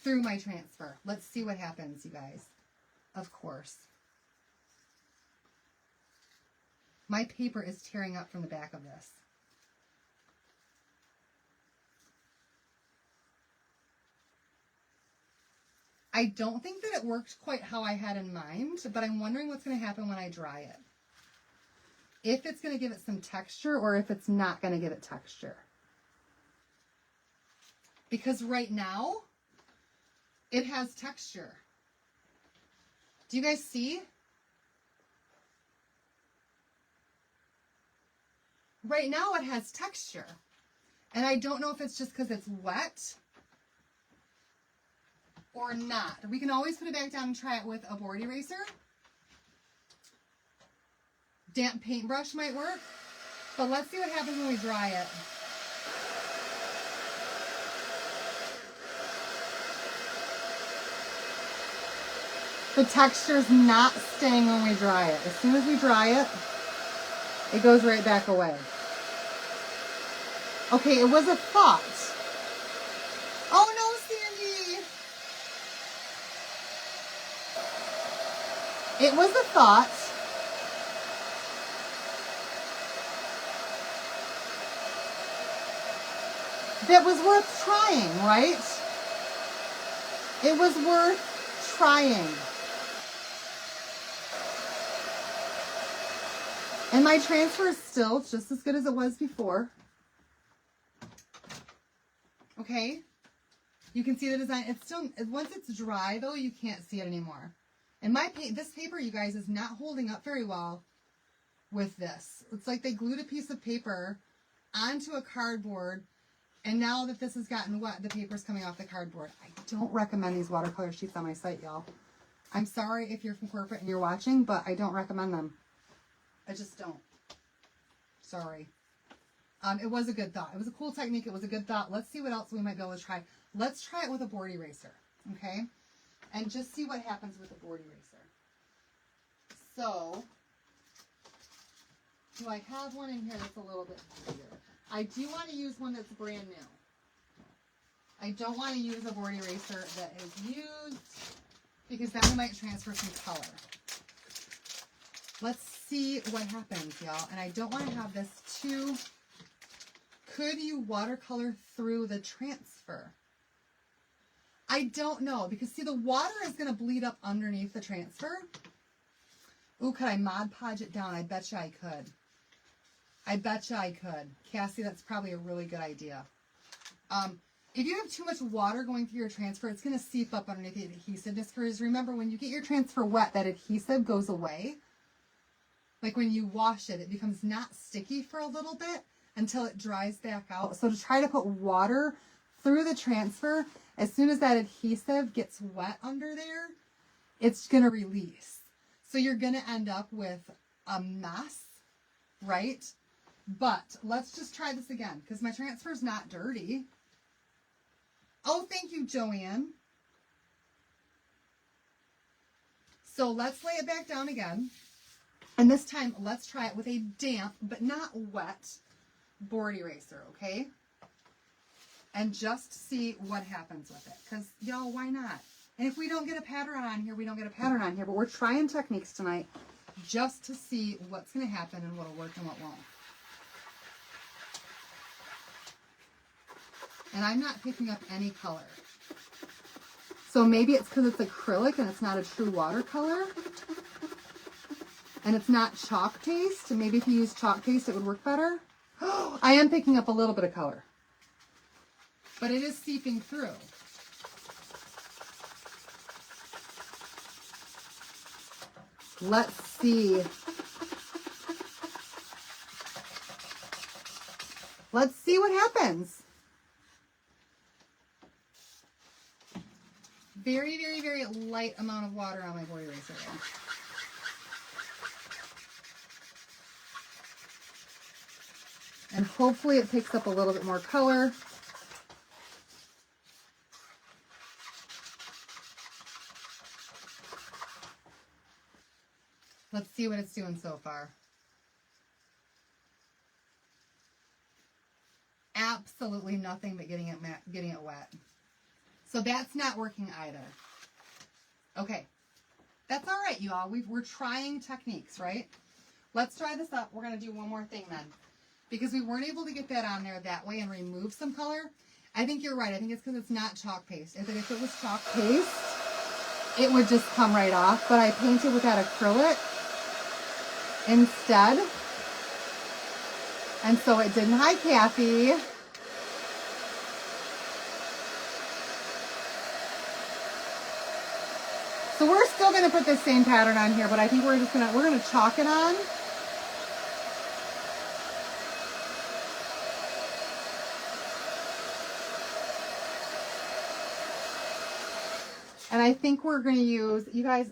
through my transfer. Let's see what happens, you guys. Of course. My paper is tearing up from the back of this. I don't think that it worked quite how I had in mind, but I'm wondering what's going to happen when I dry it. If it's going to give it some texture or if it's not going to give it texture. Because right now, it has texture. Do you guys see? Right now it has texture. And I don't know if it's just because it's wet or not. We can always put it back down and try it with a board eraser. Damp paintbrush might work. But let's see what happens when we dry it. The texture's not staying when we dry it. As soon as we dry it, it goes right back away. Okay, it was a thought. Oh no, Sandy! It was a thought. That was worth trying, right? It was worth trying. And my transfer is still just as good as it was before. Okay? You can see the design. It's still, once it's dry though, you can't see it anymore. And this paper, you guys, is not holding up very well with this. It's like they glued a piece of paper onto a cardboard, and now that this has gotten wet, the paper's coming off the cardboard. I don't recommend these watercolor sheets on my site, y'all. I'm sorry if you're from corporate and you're watching, but I don't recommend them. I just don't. Sorry. It was a good thought. It was a cool technique. It was a good thought. Let's see what else we might be able to try. Let's try it with a board eraser, okay? And just see what happens with a board eraser. So, do I have one in here that's a little bit bigger? I do want to use one that's brand new. I don't want to use a board eraser that is used because then we might transfer some color. Let's see what happens, y'all. And I don't want to have this too... Could you watercolor through the transfer? I don't know, because see, the water is going to bleed up underneath the transfer. Ooh, could I Mod Podge it down? I bet you I could. I bet you I could. Cassie, that's probably a really good idea. If you have too much water going through your transfer, it's going to seep up underneath the adhesiveness. Because remember, when you get your transfer wet, that adhesive goes away. Like when you wash it, it becomes not sticky for a little bit until it dries back out. So to try to put water through the transfer, as soon as that adhesive gets wet under there, it's going to release. So you're going to end up with a mess, right? But let's just try this again because my transfer is not dirty. Oh, thank you, Joanne. So let's lay it back down again. And this time, let's try it with a damp, but not wet, board eraser, okay? And just see what happens with it. Because, y'all, why not? And if we don't get a pattern on here, we don't get a pattern on here. But we're trying techniques tonight just to see what's going to happen and what'll work and what won't. And I'm not picking up any color. So maybe it's because it's acrylic and it's not a true watercolor. And it's not chalk paste. And maybe if you use chalk paste, it would work better. I am picking up a little bit of color. But it is seeping through. Let's see. Let's see what happens. Very, very, very light amount of water on my board eraser there. And hopefully it picks up a little bit more color. Let's see what it's doing so far. Absolutely nothing but getting it wet. So that's not working either. Okay, that's all right, you all. We're trying techniques, right? Let's try this up. We're going to do one more thing then. Because we weren't able to get that on there that way and remove some color. I think you're right. I think it's because it's not chalk paste. If it was chalk paste, it would just come right off. But I painted with that acrylic instead. And so it didn't. Hi, Kathy. So we're still going to put this same pattern on here, but I think we're going to chalk it on. And I think we're going to use, you guys,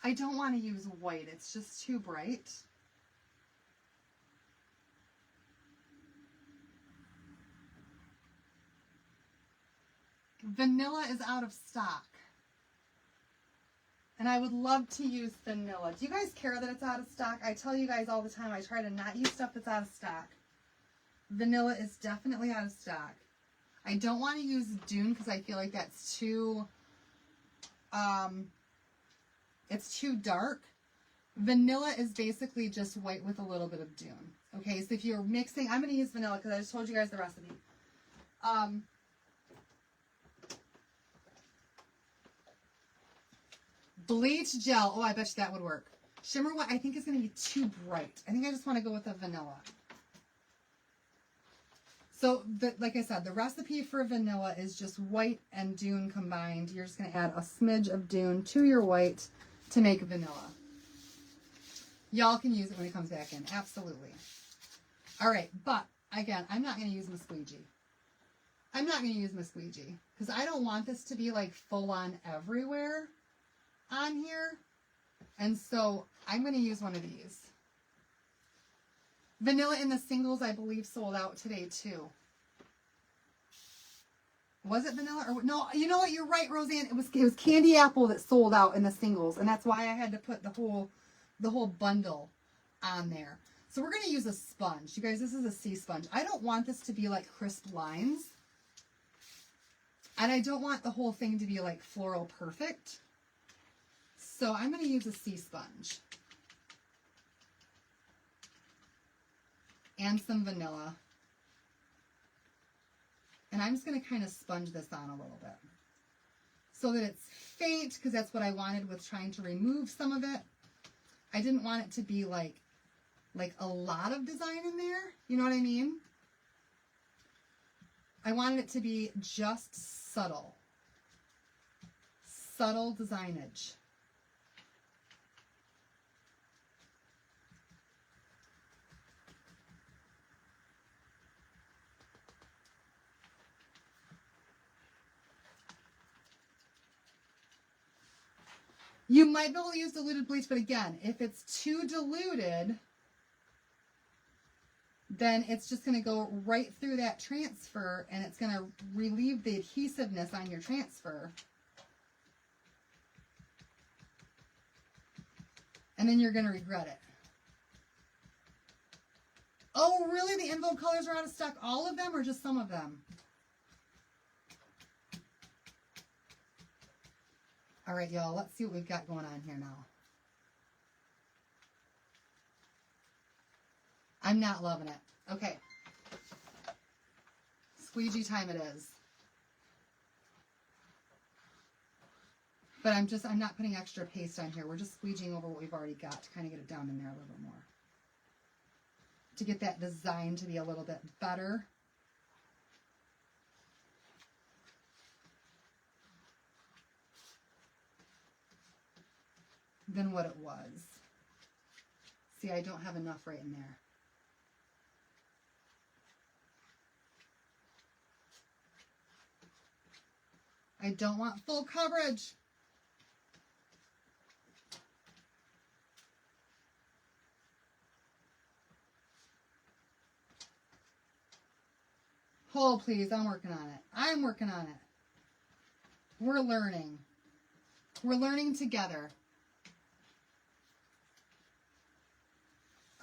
I don't want to use white. It's just too bright. Vanilla is out of stock. And I would love to use vanilla. Do you guys care that it's out of stock? I tell you guys all the time, I try to not use stuff that's out of stock. Vanilla is definitely out of stock. I don't want to use Dune because I feel like that's too, it's too dark. Vanilla is basically just white with a little bit of Dune. Okay, so if you're mixing, I'm going to use vanilla because I just told you guys the recipe. Bleach gel. Oh, I bet you that would work. Shimmer white, I think is going to be too bright. I think I just want to go with the vanilla. So, like I said, the recipe for vanilla is just white and Dune combined. You're just going to add a smidge of Dune to your white to make vanilla. Y'all can use it when it comes back in. Absolutely. All right, but again, I'm not going to use my squeegee. I'm not going to use my squeegee because I don't want this to be like full on everywhere on here. And so I'm going to use one of these. Vanilla in the singles, I believe, sold out today too. Was it vanilla or no? You know what? You're right, Roseanne. It was candy apple that sold out in the singles, and that's why I had to put the whole bundle on there. So we're going to use a sponge. You guys, this is a sea sponge. I don't want this to be like crisp lines. And I don't want the whole thing to be like floral perfect. So I'm going to use a sea sponge. And some vanilla. And I'm just going to kind of sponge this on a little bit. So that it's faint, because that's what I wanted with trying to remove some of it. I didn't want it to be like a lot of design in there. You know what I mean? I wanted it to be just subtle. Subtle designage. You might be able to use diluted bleach, but again, if it's too diluted, then it's just going to go right through that transfer, and it's going to relieve the adhesiveness on your transfer. And then you're going to regret it. Oh, really? The envelope colors are out of stock? All of them or just some of them? All right, y'all. Let's see what we've got going on here now. I'm not loving it. Okay. Squeegee time it is. But I'm not putting extra paste on here. We're just squeegeeing over what we've already got to kind of get it down in there a little bit more. To get that design to be a little bit better. Than what it was. See, I don't have enough right in there. I don't want full coverage. Hold, please. I'm working on it. I'm working on it. We're learning. We're learning together.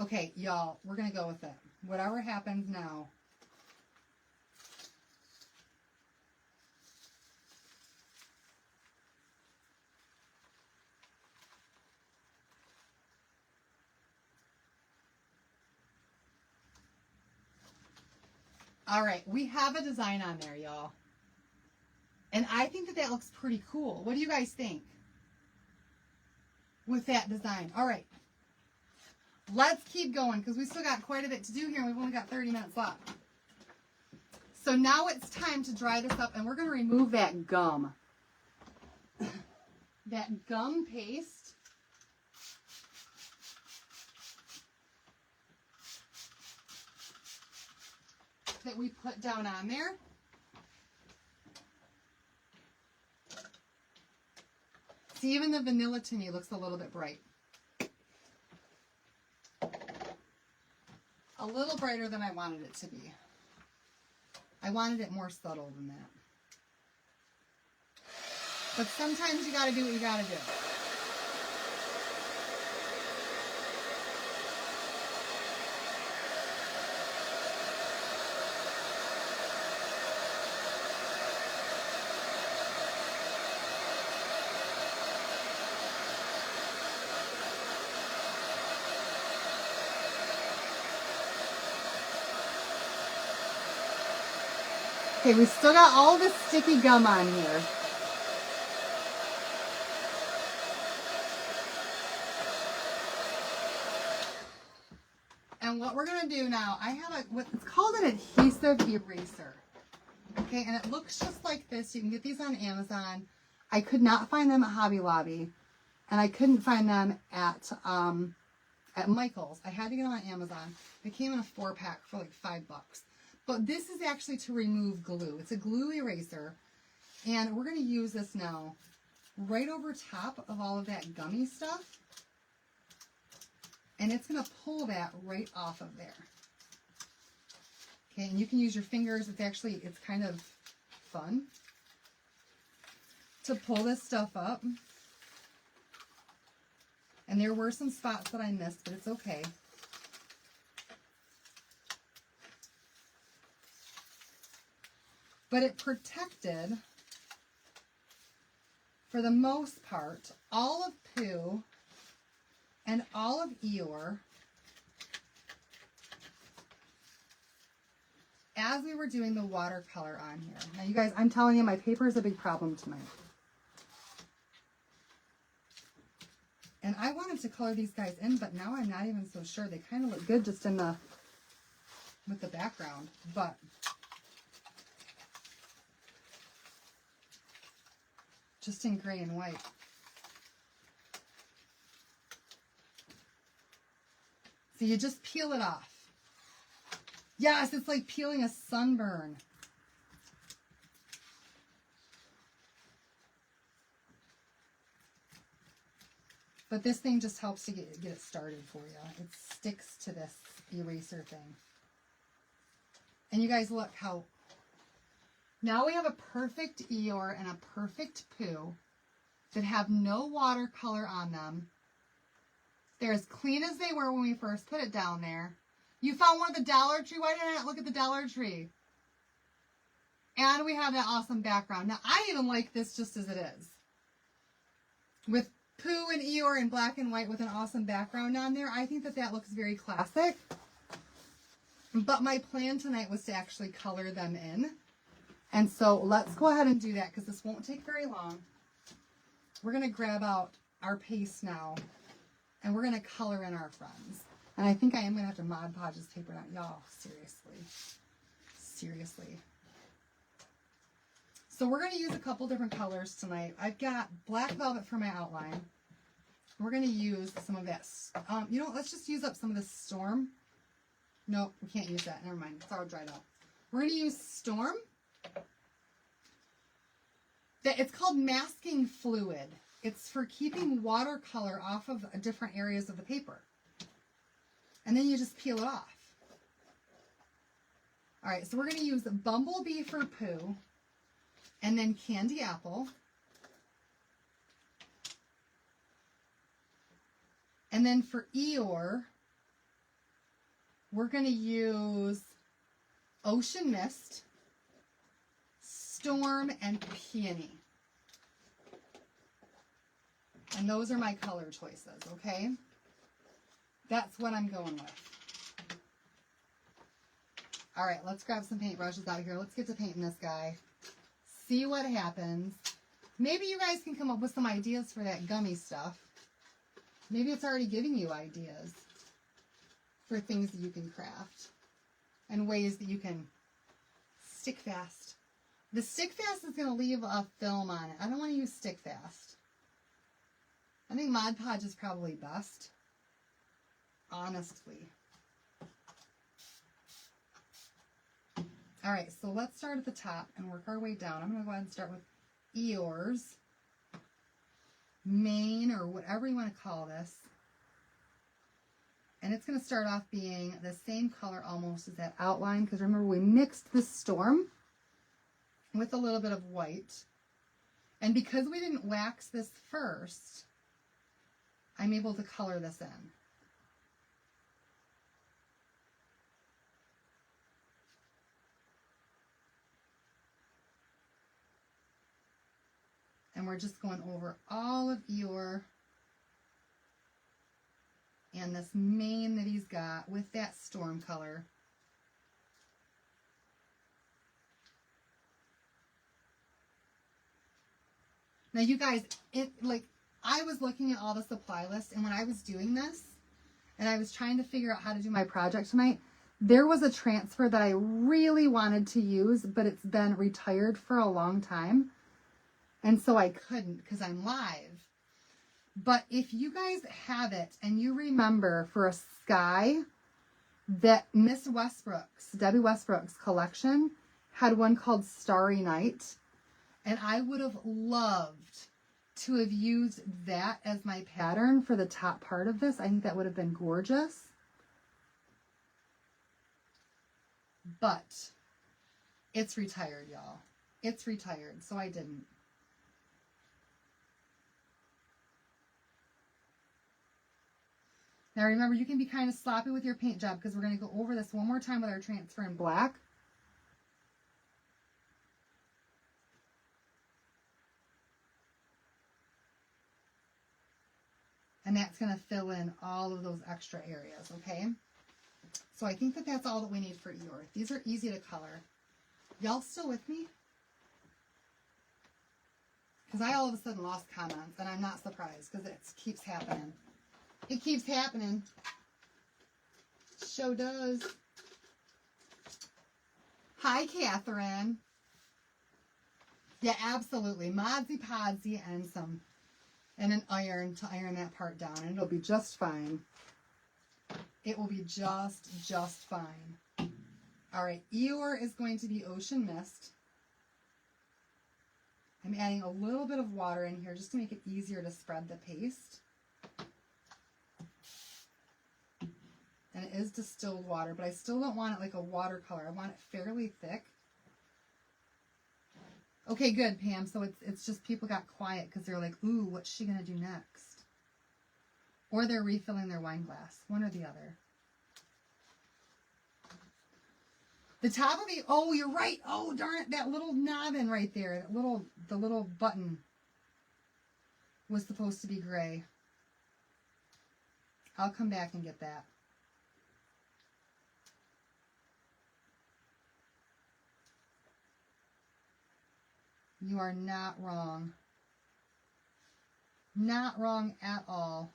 Okay, y'all, we're going to go with it. Whatever happens now. All right, we have a design on there, y'all. And I think that that looks pretty cool. What do you guys think with that design? All right, let's keep going because we still got quite a bit to do here and we've only got 30 minutes left. So now it's time to dry this up and we're going to remove that gum. That gum paste. That we put down on there. See, even the vanilla to me looks a little bit bright. A little brighter than I wanted it to be. I wanted it more subtle than that. But sometimes you gotta do what you gotta do. Okay, we still got all this sticky gum on here. And what we're going to do now, I have it's called an adhesive eraser. Okay, and it looks just like this. You can get these on Amazon. I could not find them at Hobby Lobby. And I couldn't find them at Michael's. I had to get them on Amazon. They came in a 4-pack for like $5. But this is actually to remove glue. It's a glue eraser. And we're going to use this now right over top of all of that gummy stuff. And it's going to pull that right off of there. Okay, and you can use your fingers. It's kind of fun to pull this stuff up. And there were some spots that I missed, but it's okay. But it protected, for the most part, all of Pooh and all of Eeyore as we were doing the watercolor on here. Now, you guys, I'm telling you, my paper is a big problem tonight. And I wanted to color these guys in, but now I'm not even so sure. They kind of look good just with the background, but just in gray and white. So you just peel it off. Yes, it's like peeling a sunburn. But this thing just helps to get it started for you. It sticks to this eraser thing. And you guys look how... Now we have a perfect Eeyore and a perfect Pooh that have no watercolor on them. They're as clean as they were when we first put it down there. You found one at the Dollar Tree. Why didn't I look at the Dollar Tree? And we have that awesome background. Now, I even like this just as it is. With Pooh and Eeyore in black and white with an awesome background on there. I think that that looks very classic. But my plan tonight was to actually color them in. And so let's go ahead and do that because this won't take very long. We're going to grab out our paste now. And we're going to color in our friends. And I think I am going to have to Mod Podge this paper down. Y'all, seriously. Seriously. So we're going to use a couple different colors tonight. I've got black velvet for my outline. We're going to use some of that. You know what? Let's just use up some of this Storm. Nope, we can't use that. Never mind. It's all dried up. We're going to use Storm. It's called masking fluid. It's for keeping watercolor off of different areas of the paper. And then you just peel it off. All right, so we're going to use Bumblebee for Pooh. And then Candy Apple. And then for Eeyore, we're going to use Ocean Mist, Storm, and Peony. And those are my color choices, okay? That's what I'm going with. All right, let's grab some paintbrushes out of here. Let's get to painting this guy. See what happens. Maybe you guys can come up with some ideas for that gummy stuff. Maybe it's already giving you ideas for things that you can craft and ways that you can stick fast. The stick fast is going to leave a film on it. I don't want to use stick fast. I think Mod Podge is probably best, honestly. All right, so let's start at the top and work our way down. I'm going to go ahead and start with Eeyore's mane, or whatever you want to call this. And it's going to start off being the same color almost as that outline, because remember we mixed the Storm with a little bit of white. And because we didn't wax this first, I'm able to color this in. And we're just going over all of Eeyore and this mane that he's got with that Storm color. Now you guys, I was looking at all the supply list, and when I was doing this and I was trying to figure out how to do my project tonight, there was a transfer that I really wanted to use, but it's been retired for a long time. And so I couldn't because I'm live. But if you guys have it and you remember for a sky that Miss Westbrook's, Debbie Westbrook's collection had one called Starry Night. And I would have loved to have used that as my pattern for the top part of this. I think that would have been gorgeous. But it's retired, y'all. It's retired, so I didn't. Now remember, you can be kind of sloppy with your paint job because we're going to go over this one more time with our transfer in black. And that's going to fill in all of those extra areas, okay? So I think that that's all that we need for Eeyore. These are easy to color. Y'all still with me? Because I all of a sudden lost comments, and I'm not surprised because it keeps happening. It keeps happening. Show does. Hi, Catherine. Yeah, absolutely. Modsy Podsy and an iron to iron that part down, and it'll be just fine. It will be just fine. All right, Eeyore is going to be Ocean Mist. I'm adding a little bit of water in here just to make it easier to spread the paste. And it is distilled water, but I still don't want it like a watercolor. I want it fairly thick. Okay, good, Pam. So it's just people got quiet because they're like, ooh, what's she going to do next? Or they're refilling their wine glass. One or the other. The top of the, oh, you're right. Oh, darn it. That little knob in right there. The little button was supposed to be gray. I'll come back and get that. You are not wrong. Not wrong at all.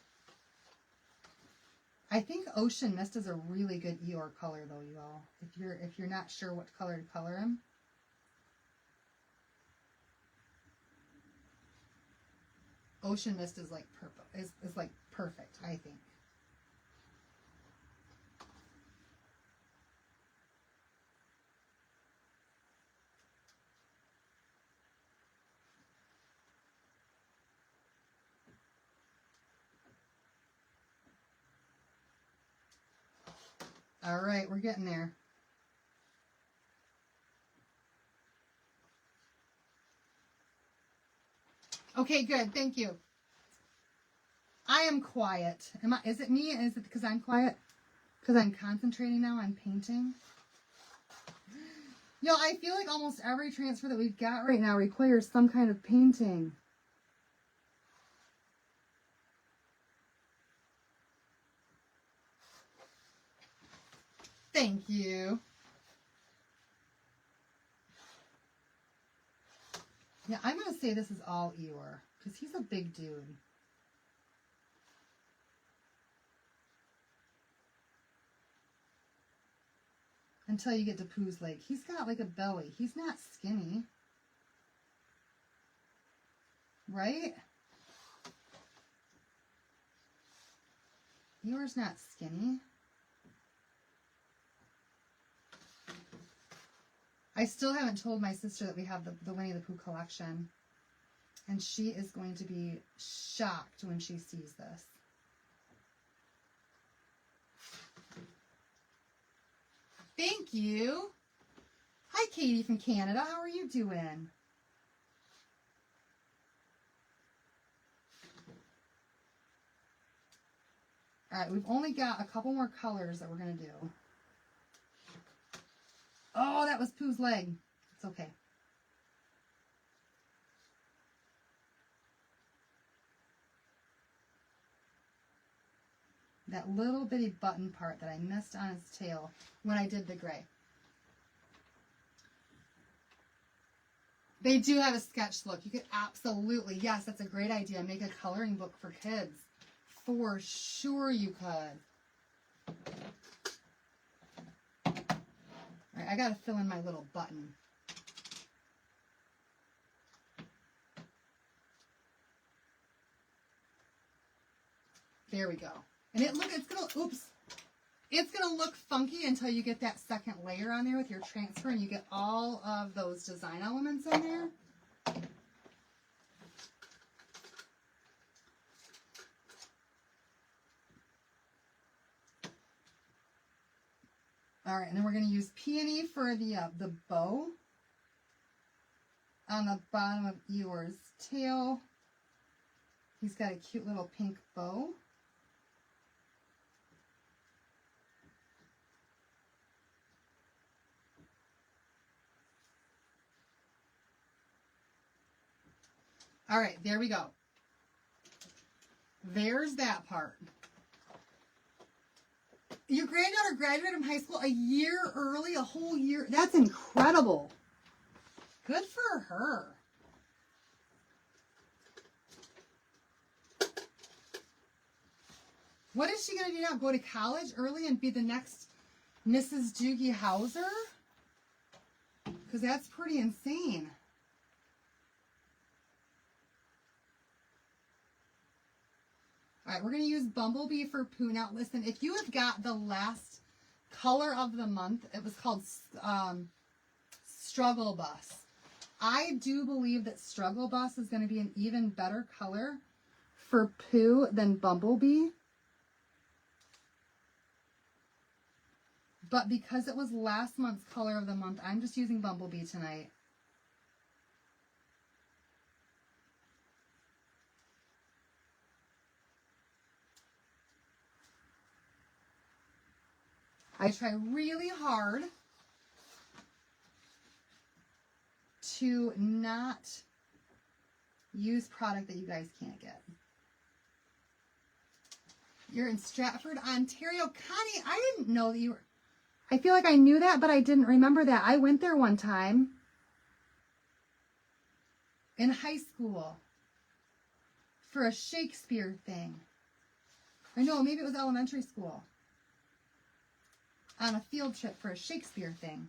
I think Ocean Mist is a really good Eeyore color though, you all. If you're not sure what color to color him. Ocean Mist is like purple is like perfect, I think. All right, we're getting there. Okay, good. Thank you. I am quiet. Is it me? Is it because I'm quiet? Because I'm concentrating now on painting? Yo, I feel like almost every transfer that we've got right now requires some kind of painting. Thank you. Yeah, I'm going to say this is all Eeyore, because he's a big dude. Until you get to Pooh's leg. He's got like a belly. He's not skinny. Right? Eeyore's not skinny. I still haven't told my sister that we have the Winnie the Pooh collection. And she is going to be shocked when she sees this. Thank you. Hi, Katie from Canada. How are you doing? All right, we've only got a couple more colors that we're going to do. Oh, that was Pooh's leg. It's okay. That little bitty button part that I missed on his tail when I did the gray. They do have a sketch look. You could absolutely, yes, that's a great idea. Make a coloring book for kids. For sure you could. All right, I got to fill in my little button. There we go. And it's gonna look funky until you get that second layer on there with your transfer and you get all of those design elements in there. All right, and then we're going to use Peony for the bow on the bottom of Eeyore's tail. He's got a cute little pink bow. All right, there we go. There's that part. Your granddaughter graduated from high school a year early, a whole year. That's incredible. Good for her. What is she going to do now? Go to college early and be the next Mrs. Doogie Howser? Because that's pretty insane. All right, we're going to use Bumblebee for Pooh. Now, listen, if you have got the last color of the month, it was called Struggle Bus. I do believe that Struggle Bus is going to be an even better color for Pooh than Bumblebee. But because it was last month's color of the month, I'm just using Bumblebee tonight. I try really hard to not use product that you guys can't get. You're in Stratford, Ontario. Connie, I didn't know that you were... I feel like I knew that, but I didn't remember that. I went there one time in high school for a Shakespeare thing. Or no, maybe it was elementary school. On a field trip for a Shakespeare thing.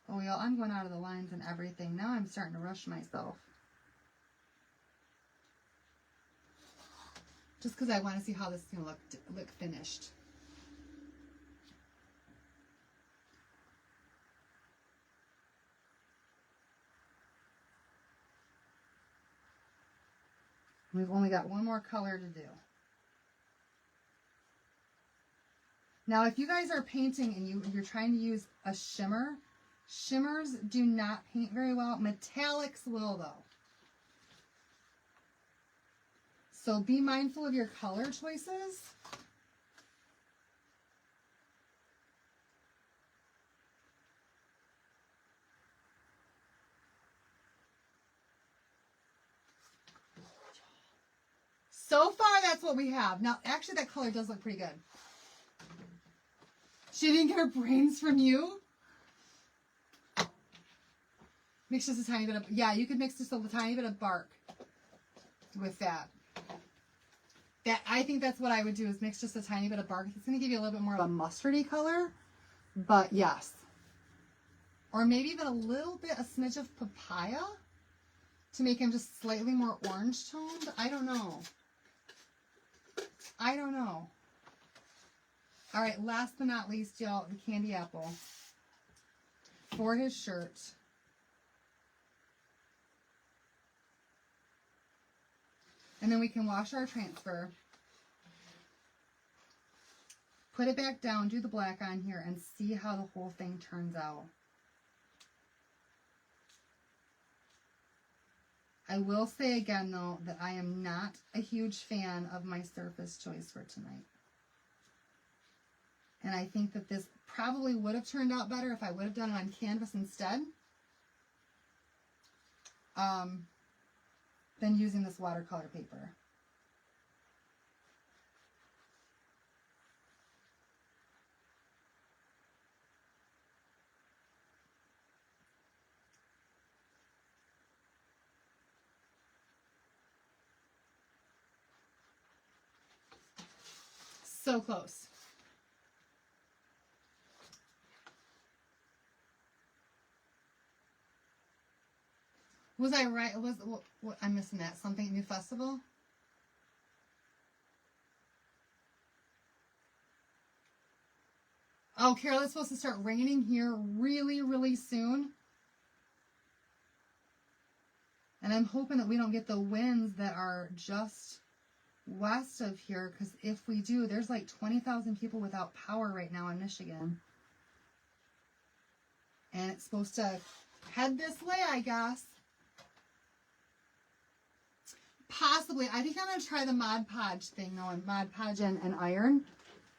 Oh, y'all, I'm going out of the lines and everything. Now I'm starting to rush myself. Just because I want to see how this is going to look finished. We've only got one more color to do. Now, if you guys are painting and you're trying to use a shimmer, shimmers do not paint very well. Metallics will, though. So be mindful of your color choices. So far, that's what we have. Now, actually, that color does look pretty good. She didn't get her brains from you? Mix just a tiny bit of... Yeah, you could mix just a tiny bit of bark with that. I think that's what I would do, is mix just a tiny bit of bark. It's going to give you a little bit more of a mustardy color. But, yes. Or maybe even a little bit, a smidge of papaya to make him just slightly more orange toned. I don't know. I don't know. All right, last but not least, y'all, the candy apple for his shirt. And then we can wash our transfer. Put it back down, do the black on here, and see how the whole thing turns out. I will say again, though, that I am not a huge fan of my surface choice for tonight. And I think that this probably would have turned out better if I would have done it on canvas instead. Than using this watercolor paper. So close. Was I right? What, I'm missing that. Something new festival? Oh, Carol, it's supposed to start raining here really, really soon. And I'm hoping that we don't get the winds that are just west of here, because if we do, there's like 20,000 people without power right now in Michigan. And it's supposed to head this way, I guess. Possibly. I think I'm going to try the Mod Podge thing, though, and Mod Podge and iron,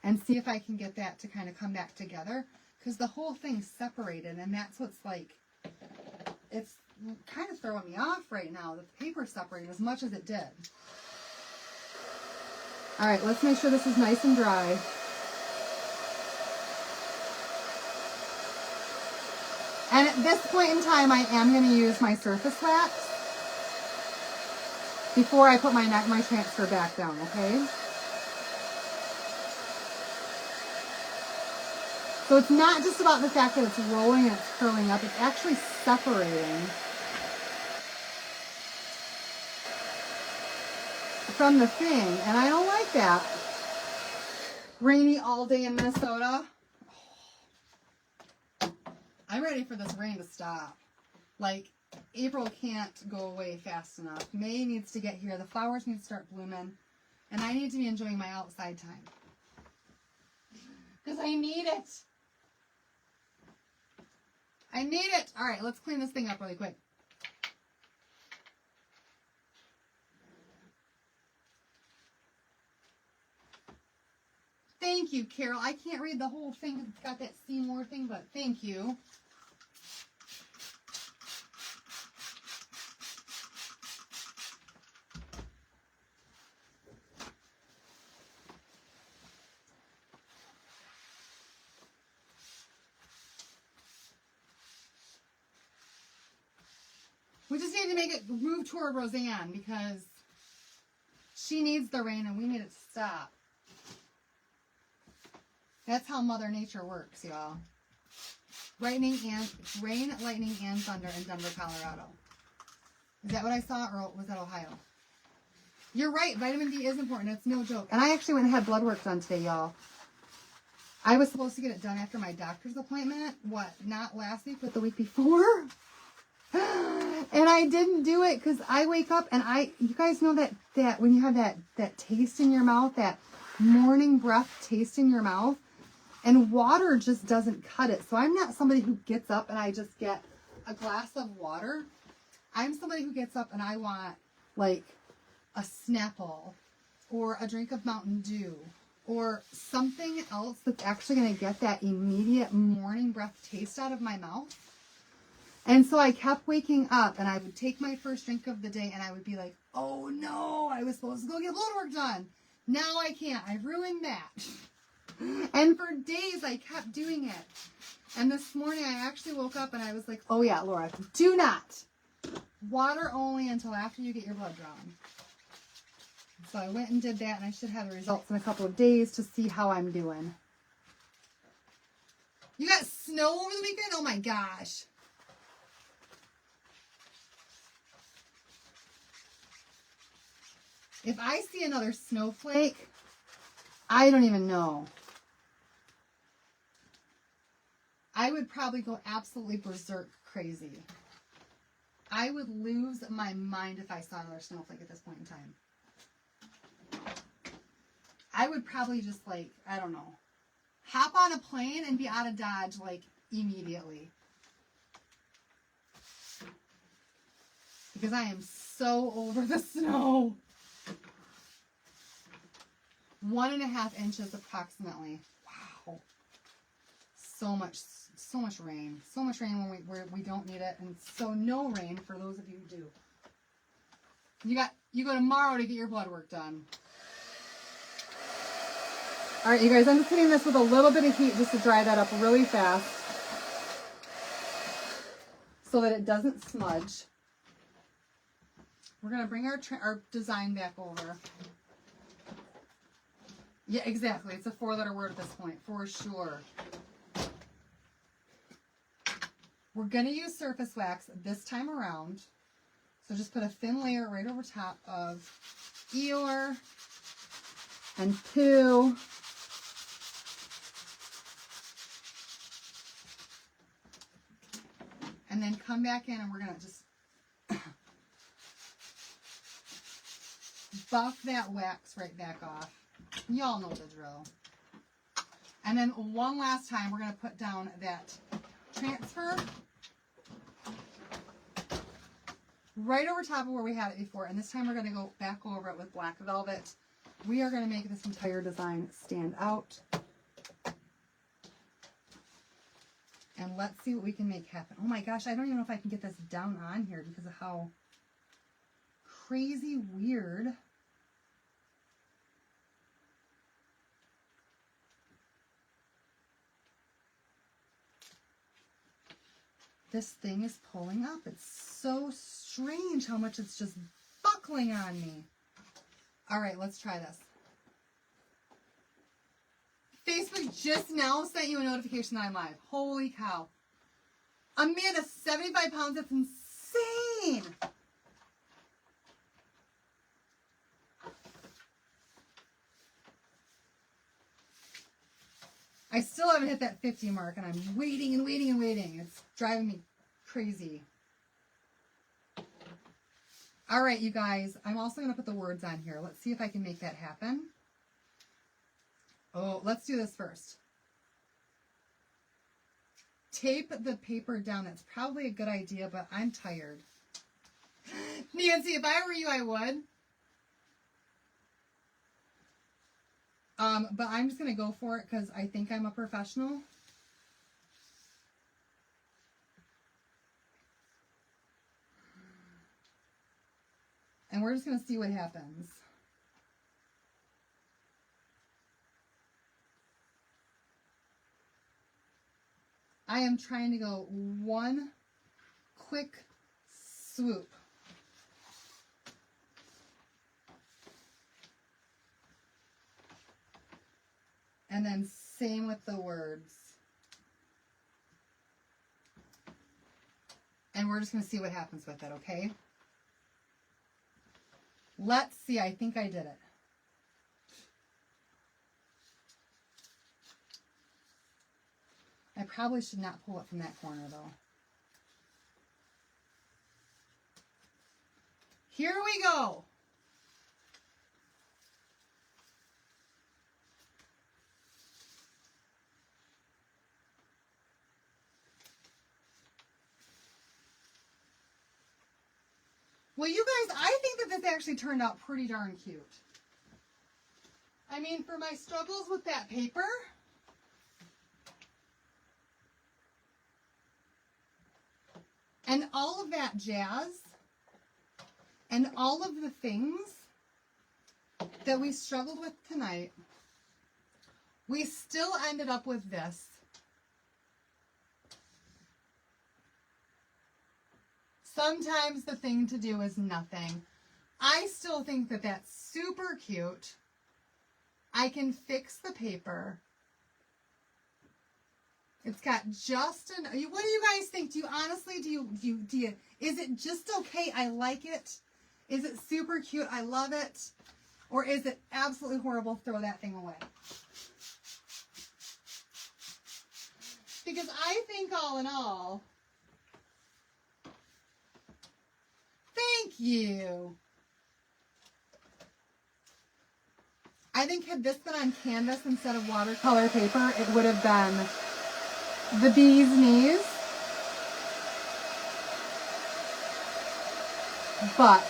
and see if I can get that to kind of come back together, because the whole thing's separated, and that's what's like, it's kind of throwing me off right now that the paper's separated as much as it did. All right, let's make sure this is nice and dry. And at this point in time, I am going to use my surface wax before I put my transfer back down, okay? So it's not just about the fact that it's rolling and it's curling up, it's actually separating from the thing, and I don't like that. Rainy all day in Minnesota. I'm ready for this rain to stop. Like, April can't go away fast enough. May needs to get here. The flowers need to start blooming. And I need to be enjoying my outside time. Because I need it. I need it. All right, let's clean this thing up really quick. Thank you, Carol. I can't read the whole thing. It's got that Seymour thing, but thank you. We just need to make it move toward Roseanne because she needs the rain and we need it to stop. That's how Mother Nature works, y'all. Rain, lightning, and thunder in Denver, Colorado. Is that what I saw, or was that Ohio? You're right. Vitamin D is important. It's no joke. And I actually went and had blood work done today, y'all. I was supposed to get it done after my doctor's appointment. What? Not last week, but the week before. And I didn't do it because I wake up and you guys know that when you have that taste in your mouth, that morning breath taste in your mouth, and water just doesn't cut it. So I'm not somebody who gets up and I just get a glass of water. I'm somebody who gets up and I want like a Snapple or a drink of Mountain Dew or something else that's actually going to get that immediate morning breath taste out of my mouth. And so I kept waking up and I would take my first drink of the day and I would be like, oh no, I was supposed to go get blood work done. Now I can't. I ruined that. And for days I kept doing it. And this morning I actually woke up and I was like, oh yeah, Laura, do not. Water only until after you get your blood drawn. So I went and did that and I should have the results in a couple of days to see how I'm doing. You got snow over the weekend? Oh my gosh. If I see another snowflake, I don't even know. I would probably go absolutely berserk crazy. I would lose my mind if I saw another snowflake at this point in time. I would probably just like, I don't know, hop on a plane and be out of Dodge like immediately. Because I am so over the snow. 1.5 inches approximately. Wow. So much rain. So much rain when we don't need it, and so no rain for those of you who do. You go tomorrow to get your blood work done. All right, you guys, I'm just hitting this with a little bit of heat just to dry that up really fast so that it doesn't smudge. We're gonna bring our design back over. Yeah, exactly. It's a 4-letter word at this point, for sure. We're going to use surface wax this time around. So just put a thin layer right over top of Eeyore and Pooh. And then come back in and we're going to just buff that wax right back off. Y'all know the drill. And then one last time, we're going to put down that transfer right over top of where we had it before. And this time we're going to go back over it with black velvet. We are going to make this entire design stand out. And let's see what we can make happen. Oh my gosh, I don't even know if I can get this down on here because of how crazy weird this thing is pulling up. It's so strange how much it's just buckling on me. All right, let's try this. Facebook just now sent you a notification that I'm live. Holy cow. Amanda, 75 pounds, that's insane. I still haven't hit that 50 mark, and I'm waiting and waiting and waiting. It's driving me crazy. All right, you guys. I'm also going to put the words on here. Let's see if I can make that happen. Oh, let's do this first. Tape the paper down. That's probably a good idea, but I'm tired. Nancy, if I were you, I would. But I'm just going to go for it because I think I'm a professional. And we're just going to see what happens. I am trying to go one quick swoop. And then same with the words. And we're just going to see what happens with it, okay? Let's see. I think I did it. I probably should not pull it from that corner, though. Here we go. Well, you guys, I think that this actually turned out pretty darn cute. I mean, for my struggles with that paper, and all of that jazz, and all of the things that we struggled with tonight, we still ended up with this. Sometimes the thing to do is nothing. I still think that that's super cute. I can fix the paper. It's got just an, what do you guys think? Do you honestly, is it just okay? I like it. Is it super cute? I love it. Or is it absolutely horrible? Throw that thing away. Because I think all in all, thank you. I think had this been on canvas instead of watercolor paper, it would have been the bee's knees. But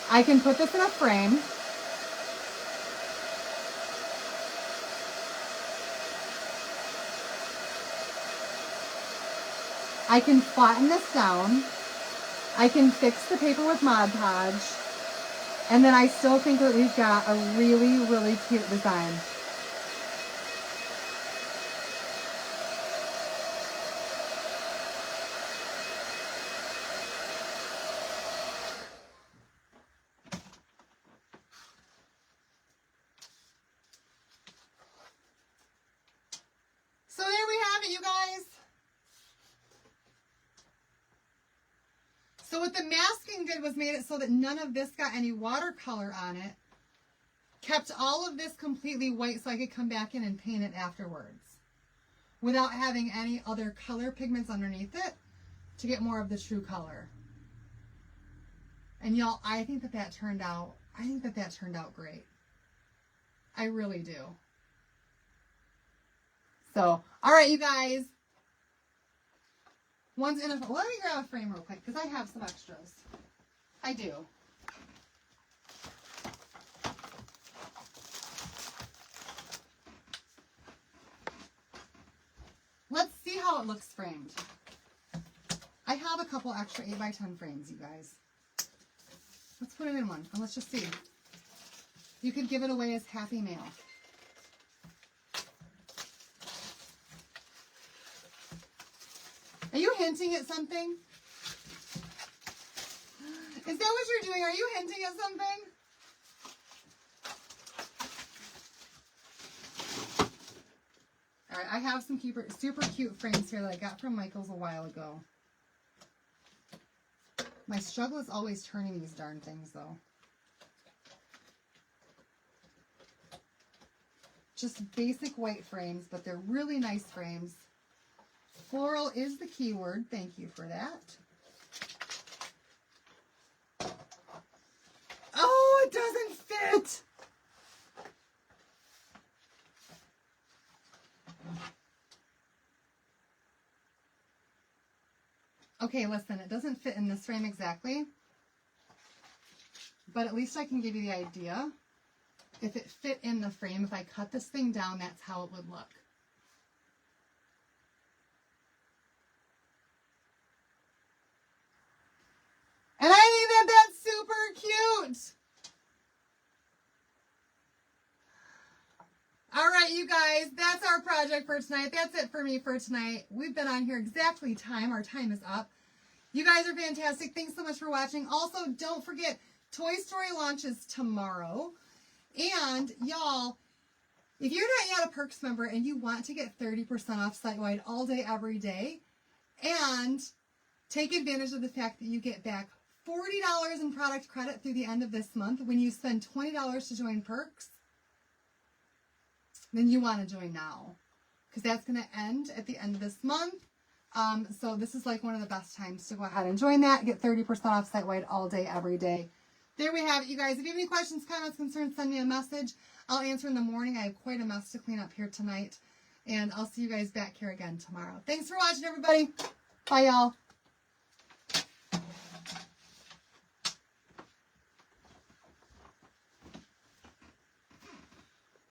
I can put this in a frame. I can flatten this down. I can fix the paper with Mod Podge. And then I still think that we've got a really, really cute design. So there we have it, you guys. So what the masking did was made it so that none of this got any watercolor on it. Kept all of this completely white so I could come back in and paint it afterwards. Without having any other color pigments underneath it to get more of the true color. And y'all, I think that turned out great. I really do. So, all right, you guys. One's in a, let me grab a frame real quick because I have some extras. I do. Let's see how it looks framed. I have a couple extra 8x10 frames, you guys. Let's put it in one and let's just see. You could give it away as happy mail. Are you hinting at something? Is that what you're doing? Are you hinting at something? All right, I have some super cute frames here that I got from Michael's a while ago. My struggle is always turning these darn things, though. Just basic white frames, but they're really nice frames. Floral is the keyword. Thank you for that. Oh, it doesn't fit. Okay, listen, it doesn't fit in this frame exactly, but at least I can give you the idea. If it fit in the frame, if I cut this thing down, that's how it would look. And I think that that's super cute. All right, you guys, that's our project for tonight. That's it for me for tonight. We've been on here exactly time. Our time is up. You guys are fantastic. Thanks so much for watching. Also, don't forget, Toy Story launches tomorrow. And y'all, if you're not yet a Perks member and you want to get 30% off site-wide all day, every day, and take advantage of the fact that you get back $40 in product credit through the end of this month when you spend $20 to join Perks, then you want to join now, because that's going to end at the end of this month. So this is like one of the best times to go ahead and join that. Get 30% off site-wide all day, every day. There we have it, you guys. If you have any questions, comments, concerns, send me a message. I'll answer in the morning. I have quite a mess to clean up here tonight. And I'll see you guys back here again tomorrow. Thanks for watching, everybody. Bye, y'all.